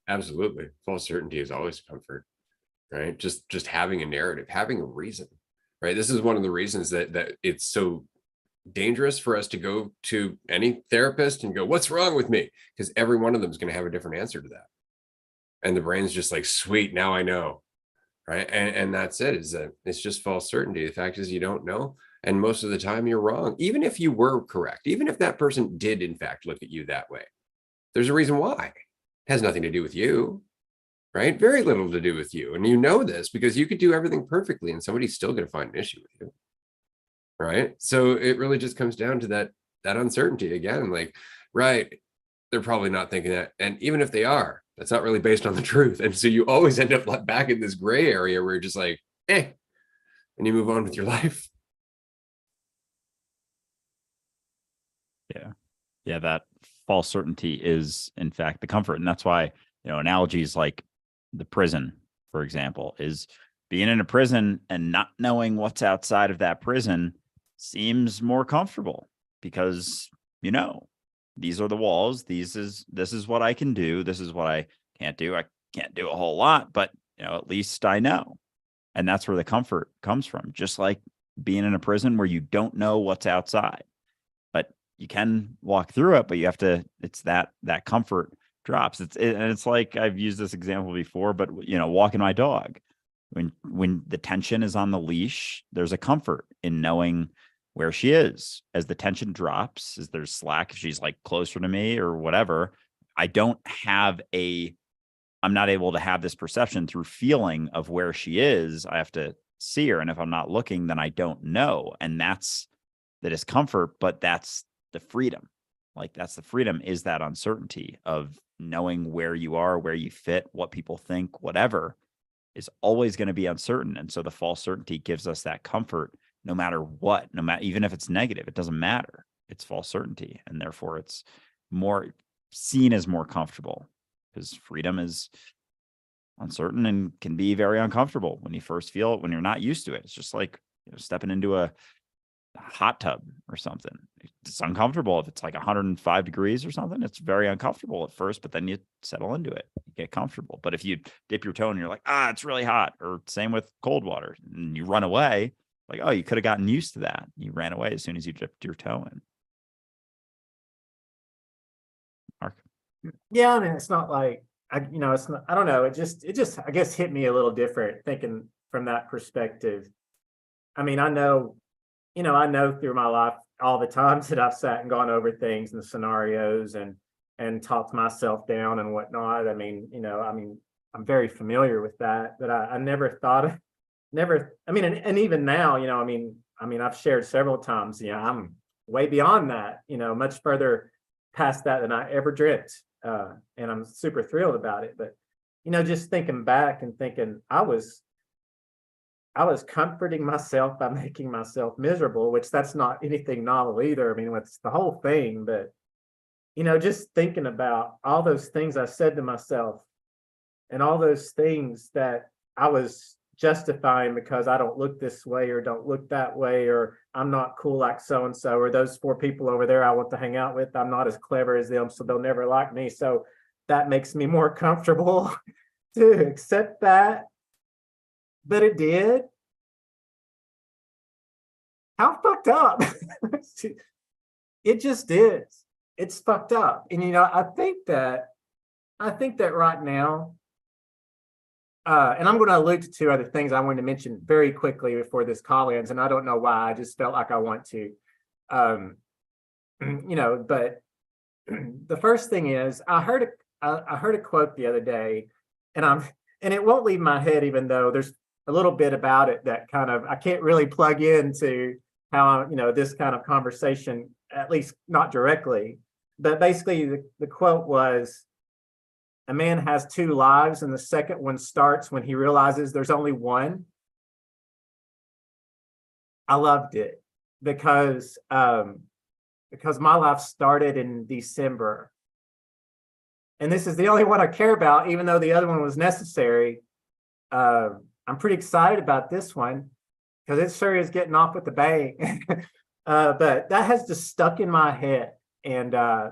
Absolutely. False certainty is always comfort, right? Just having a narrative, having a reason, right? This is one of the reasons that it's so dangerous for us to go to any therapist and go, what's wrong with me? Because every one of them is going to have a different answer to that. And the brain's just like, sweet, now I know. Right. And that's it, is that it's just false certainty. The fact is, you don't know. And most of the time you're wrong. Even if you were correct, even if that person did, in fact, look at you that way, there's a reason why. It has nothing to do with you. right? Very little to do with you. And you know this because you could do everything perfectly and somebody's still going to find an issue with you. Right. So it really just comes down to that uncertainty again. Like, right, they're probably not thinking that. And even if they are, that's not really based on the truth. And so you always end up back in this gray area where you're just like, and you move on with your life. Yeah, that false certainty is in fact the comfort. And that's why, analogies like the prison, for example, is being in a prison and not knowing what's outside of that prison seems more comfortable because, these are the walls. This is what I can do. This is what I can't do. I can't do a whole lot, but at least I know. And that's where the comfort comes from. Just like being in a prison where you don't know what's outside, but you can walk through it, but you have to, it's that comfort drops. And it's like, I've used this example before, but walking my dog, when the tension is on the leash, there's a comfort in knowing where she is. As the tension drops, as there's slack, if she's like closer to me or whatever, I'm not able to have this perception through feeling of where she is. I have to see her. And if I'm not looking, then I don't know. And that's the discomfort, but that's the freedom. Like that's the freedom, is that uncertainty of knowing where you are, where you fit, what people think, whatever is always going to be uncertain. And so the false certainty gives us that comfort no matter what, even if it's negative, it doesn't matter. It's false certainty. And therefore it's more seen as more comfortable because freedom is uncertain and can be very uncomfortable when you first feel it, when you're not used to it. It's just like stepping into a hot tub or something. It's uncomfortable if it's like 105 degrees or something. It's very uncomfortable at first, but then you settle into it, you get comfortable. But if you dip your toe and you're like, it's really hot, or same with cold water, and you run away, like, oh, you could have gotten used to that. You ran away as soon as you dipped your toe in. Mark. Yeah, I mean, it's not like it's not. I don't know. It just I guess hit me a little different thinking from that perspective. I mean, I know through my life all the times that I've sat and gone over things and the scenarios and talked myself down and whatnot. I mean, I'm very familiar with that, but I never thought of, I mean, and even now, I mean, I've shared several times, I'm way beyond that, much further past that than I ever dreamt. And I'm super thrilled about it. But, just thinking back and thinking I was comforting myself by making myself miserable, which that's not anything novel either. I mean, it's the whole thing, but, just thinking about all those things I said to myself and all those things that I was justifying because I don't look this way or don't look that way, or I'm not cool like so-and-so, or those 4 people over there I want to hang out with, I'm not as clever as them, so they'll never like me. So that makes me more comfortable to accept that. But it did. How fucked up. It just is. It's fucked up. And I think that right now, and I'm going to allude to 2 other things I wanted to mention very quickly before this call ends, and I don't know why, I just felt like I want to. But the first thing is I heard a quote the other day, and it won't leave my head, even though there's a little bit about it that kind of I can't really plug into how this kind of conversation, at least not directly. But basically the quote was, a man has 2 lives and the second one starts when he realizes there's only one. I loved it because my life started in December. And this is the only one I care about, even though the other one was necessary. I'm pretty excited about this one because it sure is getting off with the bang. But that has just stuck in my head. And I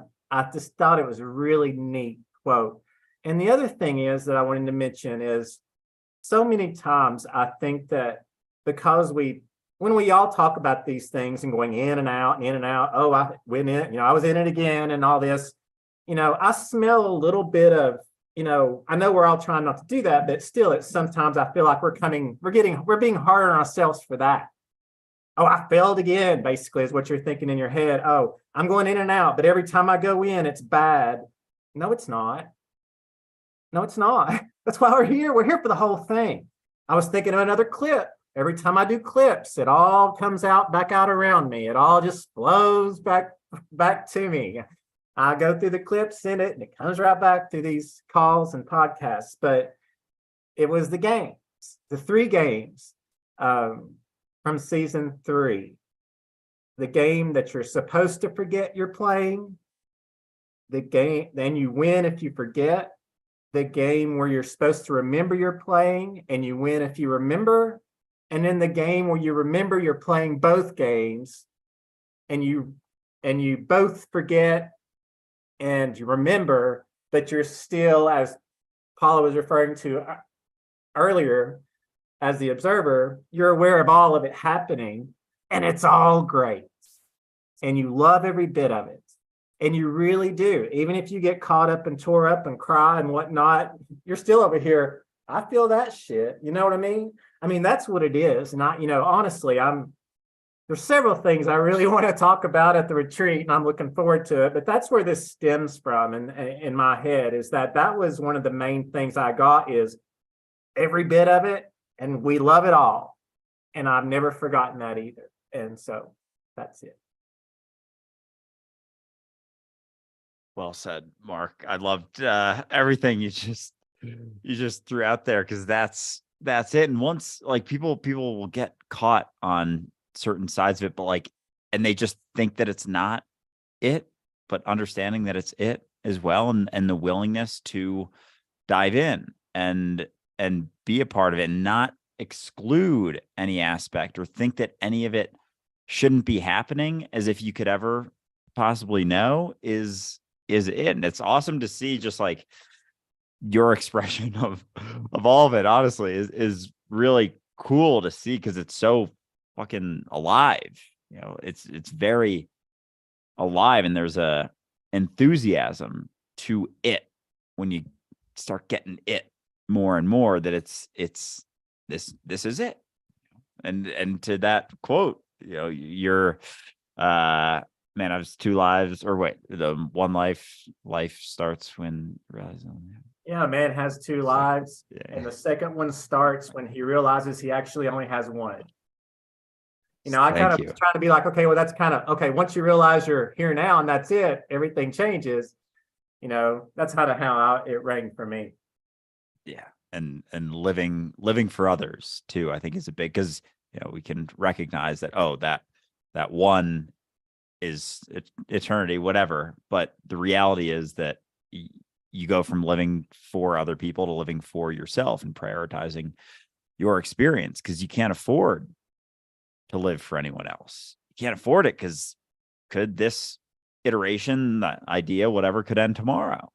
just thought it was a really neat quote. And the other thing is that I wanted to mention is so many times I think that because when we all talk about these things and going in and out, oh, I went in, I was in it again and all this, I smell a little bit of, I know we're all trying not to do that, but still sometimes I feel like we're being hard on ourselves for that. Oh, I failed again, basically, is what you're thinking in your head. Oh, I'm going in and out, but every time I go in, it's bad. No, it's not. No, it's not. That's why we're here. We're here for the whole thing. I was thinking of another clip. Every time I do clips, it all comes out back out around me. It all just flows back to me. I go through the clips in it and it comes right back through these calls and podcasts. But it was the games, the 3 games from season 3. The game that you're supposed to forget you're playing. The game, then you win if you forget. The game where you're supposed to remember you're playing and you win if you remember. And then the game where you remember you're playing both games and you both forget and you remember, but you're still, as Paula was referring to earlier, as the observer, you're aware of all of it happening and it's all great. And you love every bit of it. And you really do. Even if you get caught up and tore up and cry and whatnot, you're still over here. I feel that shit. You know what I mean? I mean, that's what it is. And honestly, there's several things I really want to talk about at the retreat and I'm looking forward to it, but that's where this stems from in my head, is that was one of the main things I got, is every bit of it, and we love it all. And I've never forgotten that either. And so that's it. Well said, Mark. I loved everything you just threw out there, because that's it. And once, like, people will get caught on certain sides of it, but and they just think that it's not it, but understanding that it's it as well, and the willingness to dive in and be a part of it and not exclude any aspect or think that any of it shouldn't be happening, as if you could ever possibly know, is it. And it's awesome to see, just like your expression of all of it, honestly, is really cool to see, because it's so fucking alive. It's very alive, and there's a enthusiasm to it when you start getting it more and more, that it's this is it. And to that quote, you're man, I was 2 lives, or wait, the one life starts when you realize. Yeah, a man has 2 lives, Yeah. and the second one starts when he realizes he actually only has one. I kind of was trying to be like, okay, well, that's kind of okay. Once you realize you're here now and that's it, everything changes. That's how it rang for me. Yeah, and living for others too, I think, is a big, because we can recognize that, that one is eternity, whatever. But the reality is that you go from living for other people to living for yourself and prioritizing your experience, because you can't afford to live for anyone else. You can't afford it, because could this iteration, that idea, whatever, could end tomorrow.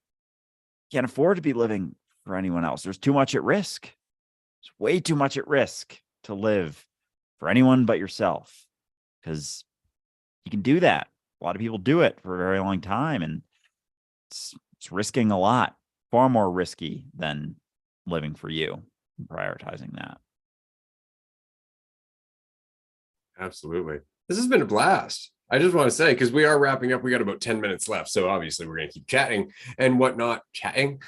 You can't afford to be living for anyone else. There's too much at risk. There's way too much at risk to live for anyone but yourself, because you can do that. A lot of people do it for a very long time, and it's risking a lot, far more risky than living for you and prioritizing that. Absolutely. This has been a blast. I just want to say, because we are wrapping up, we got about 10 minutes left. So obviously we're going to keep chatting and whatnot. Chatting.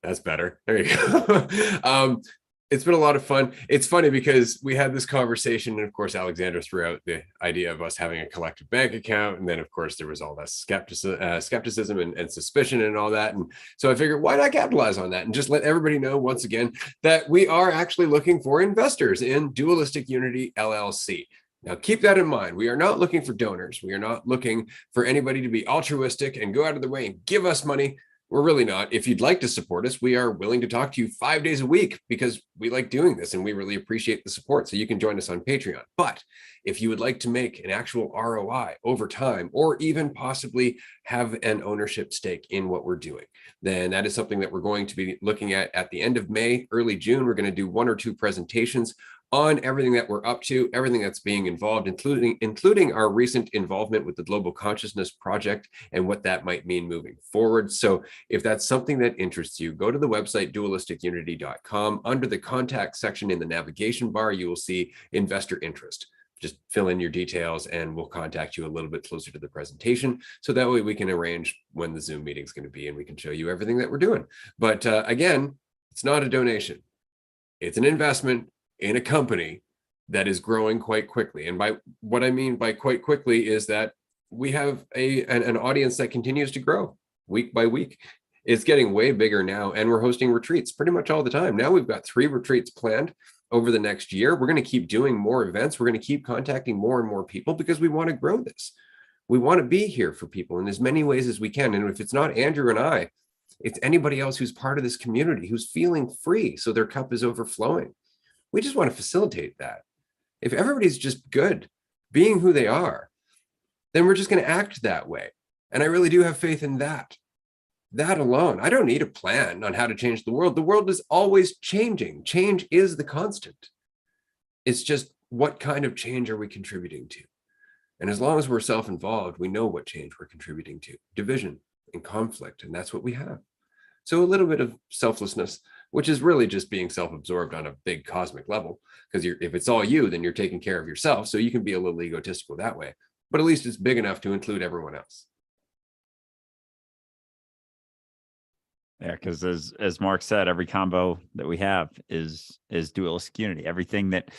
That's better. There you go. It's been a lot of fun. It's funny because we had this conversation, and of course, Alexandra threw out the idea of us having a collective bank account. And then, of course, there was all that skepticism and suspicion and all that. And so I figured, why not capitalize on that and just let everybody know once again that we are actually looking for investors in Dualistic Unity LLC. Now, keep that in mind. We are not looking for donors. We are not looking for anybody to be altruistic and go out of the way and give us money. We're really not. If you'd like to support us, we are willing to talk to you 5 days a week, because we like doing this and we really appreciate the support. So you can join us on Patreon. But if you would like to make an actual ROI over time, or even possibly have an ownership stake in what we're doing, then that is something that we're going to be looking at the end of May, early June. We're going to do 1 or 2 presentations on everything that we're up to, everything that's being involved, including our recent involvement with the Global Consciousness Project and what that might mean moving forward. So if that's something that interests you, go to the website dualisticunity.com. Under the contact section in the navigation bar, you will see investor interest. just fill in your details and we'll contact you a little bit closer to the presentation. So that way we can arrange when the Zoom meeting is going to be and we can show you everything that we're doing. But again, it's not a donation. It's an investment in a company that is growing quite quickly. And by what I mean by quite quickly is that we have an audience that continues to grow week by week. It's getting way bigger now, and we're hosting retreats pretty much all the time. Now we've got 3 retreats planned over the next year. We're going to keep doing more events. We're going to keep contacting more and more people because we want to grow this. We want to be here for people in as many ways as we can. And if it's not Andrew and I, it's anybody else who's part of this community, who's feeling free, so their cup is overflowing. We just want to facilitate that. If everybody's just good, being who they are, then we're just going to act that way. And I really do have faith in that. That alone. I don't need a plan on how to change the world. The world is always changing. Change is the constant. It's just what kind of change are we contributing to? And as long as we're self-involved, we know what change we're contributing to. Division and conflict, and that's what we have. So a little bit of selflessness, which is really just being self-absorbed on a big cosmic level, because if it's all you, then you're taking care of yourself. So you can be a little egotistical that way, but at least it's big enough to include everyone else. Yeah, because as Mark said, every combo that we have is dualistic unity. Everything that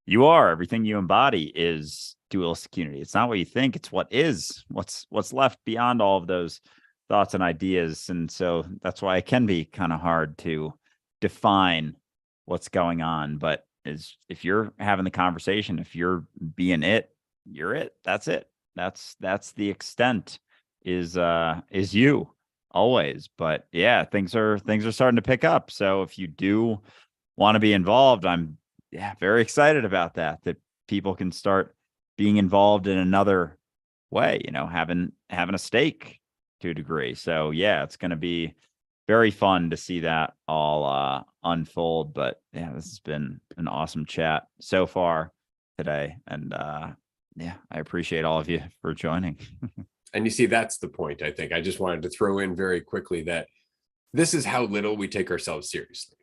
you are, everything you embody is dualistic unity. It's not what you think, it's what is, what's left beyond all of those thoughts and ideas. And so that's why it can be kind of hard to define what's going on. But if you're having the conversation, if you're being it, you're it. That's it. That's the extent is you always. But yeah, things are starting to pick up. So if you do want to be involved, I'm very excited about that people can start being involved in another way, having a stake to a degree. So yeah, it's going to be very fun to see that all unfold. But yeah, this has been an awesome chat so far today. And I appreciate all of you for joining. And you see, that's the point. I think I just wanted to throw in very quickly that this is how little we take ourselves seriously.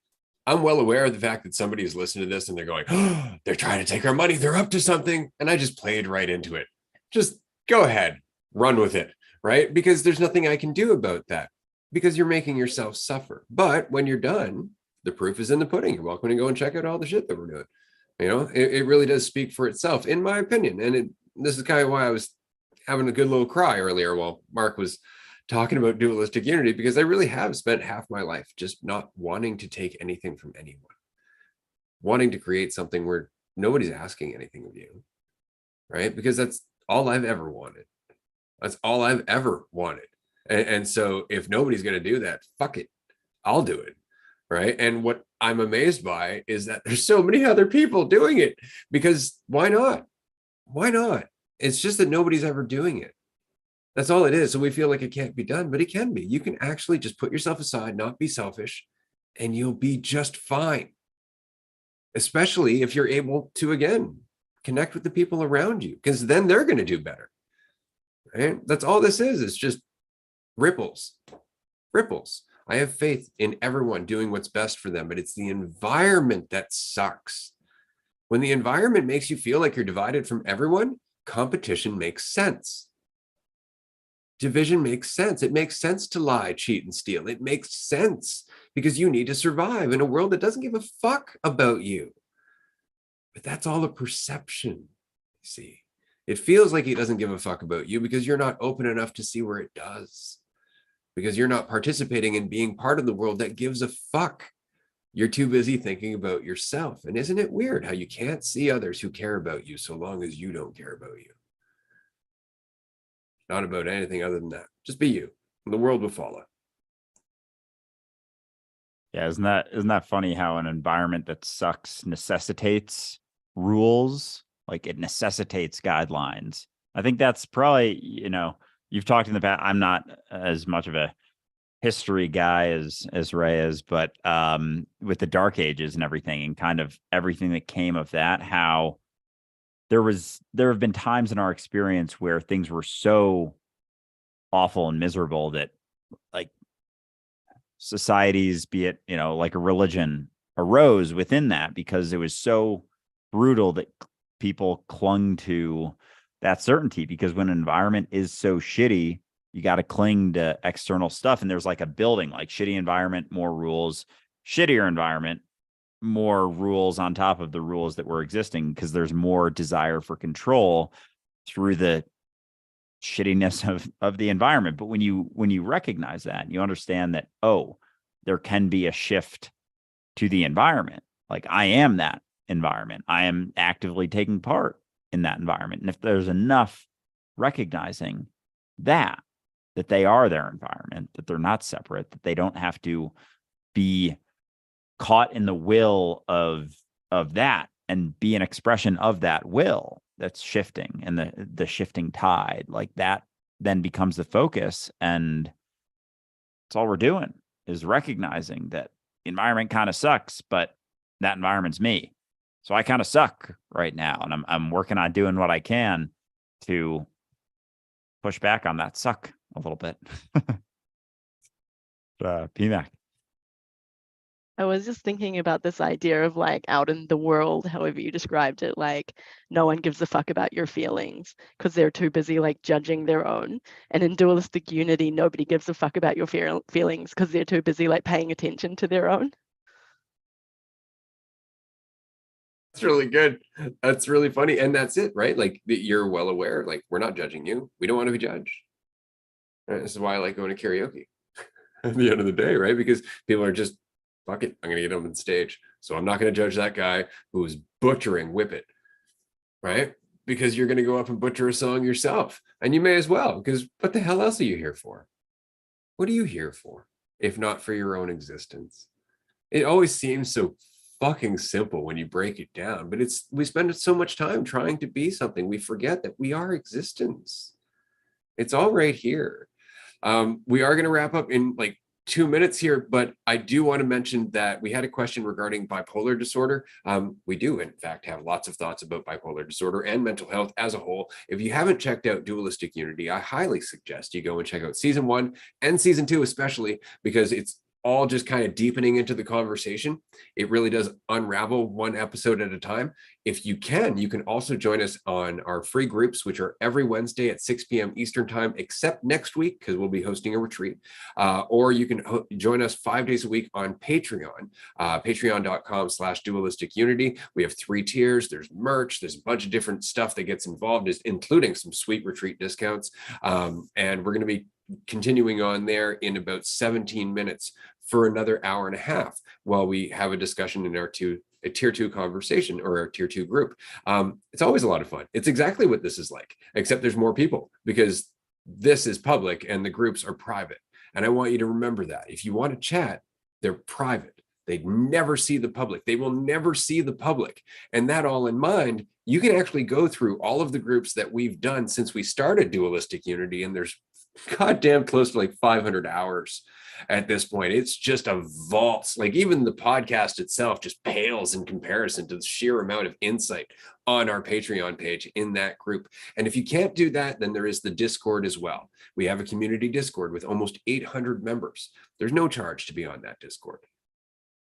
I'm well aware of the fact that somebody is listening to this and they're going, oh, they're trying to take our money. They're up to something. And I just played right into it. Just go ahead, run with it, right? Because there's nothing I can do about that, because you're making yourself suffer. But when you're done, the proof is in the pudding. You're welcome to go and check out all the shit that we're doing. It really does speak for itself, in my opinion. And this is kind of why I was having a good little cry earlier while Mark was talking about dualistic unity, because I really have spent half my life just not wanting to take anything from anyone, wanting to create something where nobody's asking anything of you, right? Because that's all I've ever wanted. That's all I've ever wanted. And so if nobody's going to do that, fuck it, I'll do it, right? And what I'm amazed by is that there's so many other people doing it, because why not? Why not? It's just that nobody's ever doing it. That's all it is. So we feel like it can't be done, but it can be. You can actually just put yourself aside, not be selfish, and you'll be just fine. Especially if you're able to, again, connect with the people around you, because then they're going to do better. Right? That's all this is. It's just ripples. Ripples. I have faith in everyone doing what's best for them, but it's the environment that sucks. When the environment makes you feel like you're divided from everyone, competition makes sense. Division makes sense. It makes sense to lie, cheat, and steal. It makes sense because you need to survive in a world that doesn't give a fuck about you. But that's all a perception, you see. It feels like it doesn't give a fuck about you because you're not open enough to see where it does. Because you're not participating in being part of the world that gives a fuck. You're too busy thinking about yourself. And isn't it weird how you can't see others who care about you so long as you don't care about you? Not about anything other than that. Just be you, and the world will follow. Yeah, isn't that funny how an environment that sucks necessitates rules? Like it necessitates guidelines. I think that's probably, you've talked in the past. I'm not as much of a history guy as Ray is, but with the Dark Ages and everything, and kind of everything that came of that, how there have been times in our experience where things were so awful and miserable that like societies, be it, like a religion, arose within that because it was so brutal that people clung to that certainty, because when an environment is so shitty, you got to cling to external stuff. And there's like a building, like shitty environment, more rules, shittier environment, more rules on top of the rules that were existing, because there's more desire for control through the shittiness of the environment. But when you recognize that, and you understand that, oh, there can be a shift to the environment. Like, I am that environment. I am actively taking part in that environment. And if there's enough recognizing that they are their environment, that they're not separate, that they don't have to be caught in the will of that and be an expression of that will that's shifting, and the shifting tide, like that then becomes the focus. And it's all we're doing is recognizing that the environment kind of sucks, but that environment's me. So I kind of suck right now. And I'm working on doing what I can to push back on that suck a little bit. PMAC. I was just thinking about this idea of like out in the world, however you described it, like no one gives a fuck about your feelings because they're too busy like judging their own. And in Dualistic Unity, nobody gives a fuck about your feelings because they're too busy like paying attention to their own. That's really good. That's really funny. And that's it, right? Like you're well aware, like we're not judging you. We don't want to be judged. Right? This is why I like going to karaoke at the end of the day, right? Because people are just, fuck it, I'm going to get on the stage. So I'm not going to judge that guy who's butchering Whip It, right? Because you're going to go up and butcher a song yourself. And you may as well, because what the hell else are you here for? What are you here for, if not for your own existence? It always seems so fucking simple when you break it down, but we spend so much time trying to be something. We forget that we are existence. It's all right here. We are going to wrap up in like 2 minutes here, but I do want to mention that we had a question regarding bipolar disorder. We do, in fact, have lots of thoughts about bipolar disorder and mental health as a whole. If you haven't checked out Dualistic Unity, I highly suggest you go and check out season 1 and season 2, especially because it's all just kind of deepening into the conversation. It really does unravel one episode at a time. If you can also join us on our free groups, which are every Wednesday at 6 p.m. Eastern time, except next week, because we'll be hosting a retreat. Or you can join us 5 days a week on Patreon, patreon.com/Dualistic Unity. We have 3 tiers. There's merch. There's a bunch of different stuff that gets involved, including some sweet retreat discounts. And we're going to be continuing on there in about 17 minutes for another hour and a half while we have a discussion in our tier 2 conversation or our tier 2 group. It's always a lot of fun. It's exactly what this is like, except there's more people because this is public and the groups are private. And I want you to remember that. If you want to chat, they're private. They never see the public. They will never see the public. And that all in mind, you can actually go through all of the groups that we've done since we started Dualistic Unity, and there's goddamn close to like 500 hours at this point. It's just a vault. Like even the podcast itself just pales in comparison to the sheer amount of insight on our Patreon page in that group. And if you can't do that, then there is the Discord as well. We have a community Discord with almost 800 members. There's no charge to be on that Discord.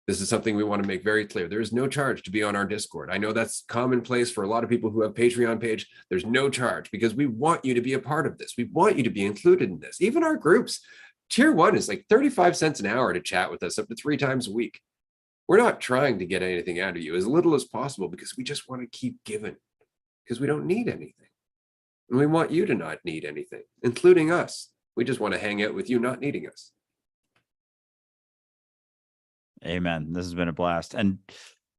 This is something we want to make very clear. There is no charge to be on our Discord. I know that's commonplace for a lot of people who have Patreon page. There's no charge because we want you to be a part of this. We want you to be included in this. Even our groups, tier 1 is like 35 cents an hour to chat with us up to 3 times a week. We're not trying to get anything out of you, as little as possible, because we just want to keep giving, because we don't need anything. And we want you to not need anything, including us. We just want to hang out with you, not needing us. Amen. This has been a blast. And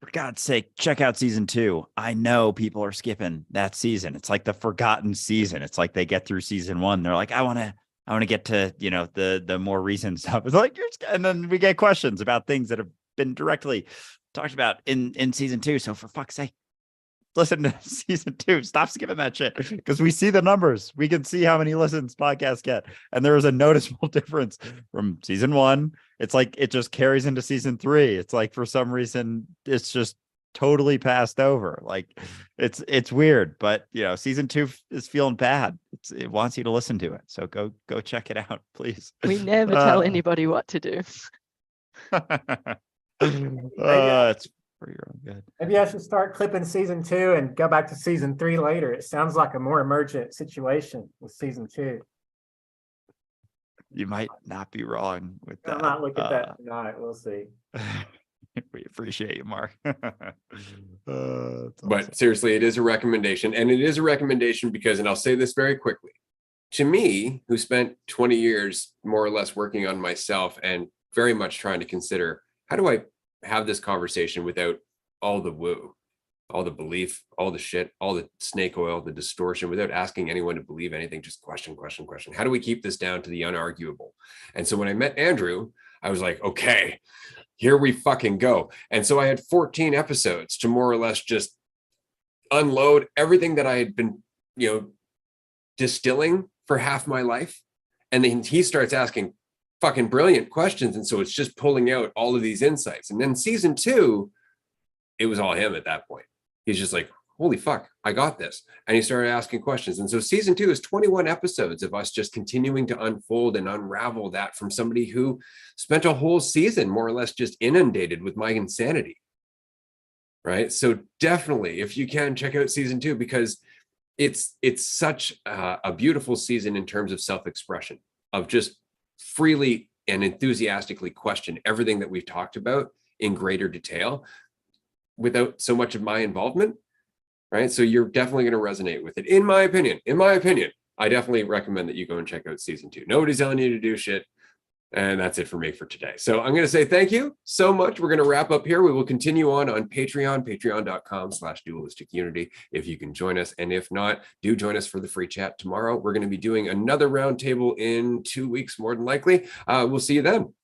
for God's sake, check out season 2. I know people are skipping that season. It's like the forgotten season. It's like they get through season 1. They're like, I want to get to, the more recent stuff. It's like, and then we get questions about things that have been directly talked about in season 2. So for fuck's sake, listen to season 2. Stop skipping that shit, because we see the numbers. We can see how many listens podcasts get. And there is a noticeable difference from season 1. It's like it just carries into season 3. It's like for some reason it's just totally passed over. Like it's weird, but season 2 is feeling bad. It wants you to listen to it. So go check it out, please. We never tell anybody what to do. It's for your own good. Maybe I should start clipping season 2 and go back to season 3 later. It sounds like a more emergent situation with season 2. You might not be wrong with I that. might look at that tonight. We'll see. We appreciate you, Mark. But seriously, it is a recommendation, and it is a recommendation because, and I'll say this very quickly, to me, who spent 20 years more or less working on myself and very much trying to consider, how do I have this conversation without all the woo, all the belief, all the shit, all the snake oil, the distortion, without asking anyone to believe anything, just question. How do we keep this down to the unarguable? And so when I met Andrew, I was like, okay, here we fucking go. And so I had 14 episodes to more or less just unload everything that I had been, distilling for half my life. And then he starts asking fucking brilliant questions. And so it's just pulling out all of these insights. And then season 2, it was all him at that point. He's just like, holy fuck, I got this. And he started asking questions. And so season 2 is 21 episodes of us just continuing to unfold and unravel that from somebody who spent a whole season more or less just inundated with my insanity. Right. So definitely, if you can, check out season 2, because it's such a beautiful season in terms of self-expression, of just freely and enthusiastically question everything that we've talked about in greater detail without so much of my involvement. Right. So you're definitely going to resonate with it. In my opinion, I definitely recommend that you go and check out season 2. Nobody's telling you to do shit. And that's it for me for today. So I'm going to say thank you so much. We're going to wrap up here. We will continue on Patreon, patreon.com/dualistic unity, if you can join us. And if not, do join us for the free chat tomorrow. We're going to be doing another roundtable in 2 weeks, more than likely. We'll see you then.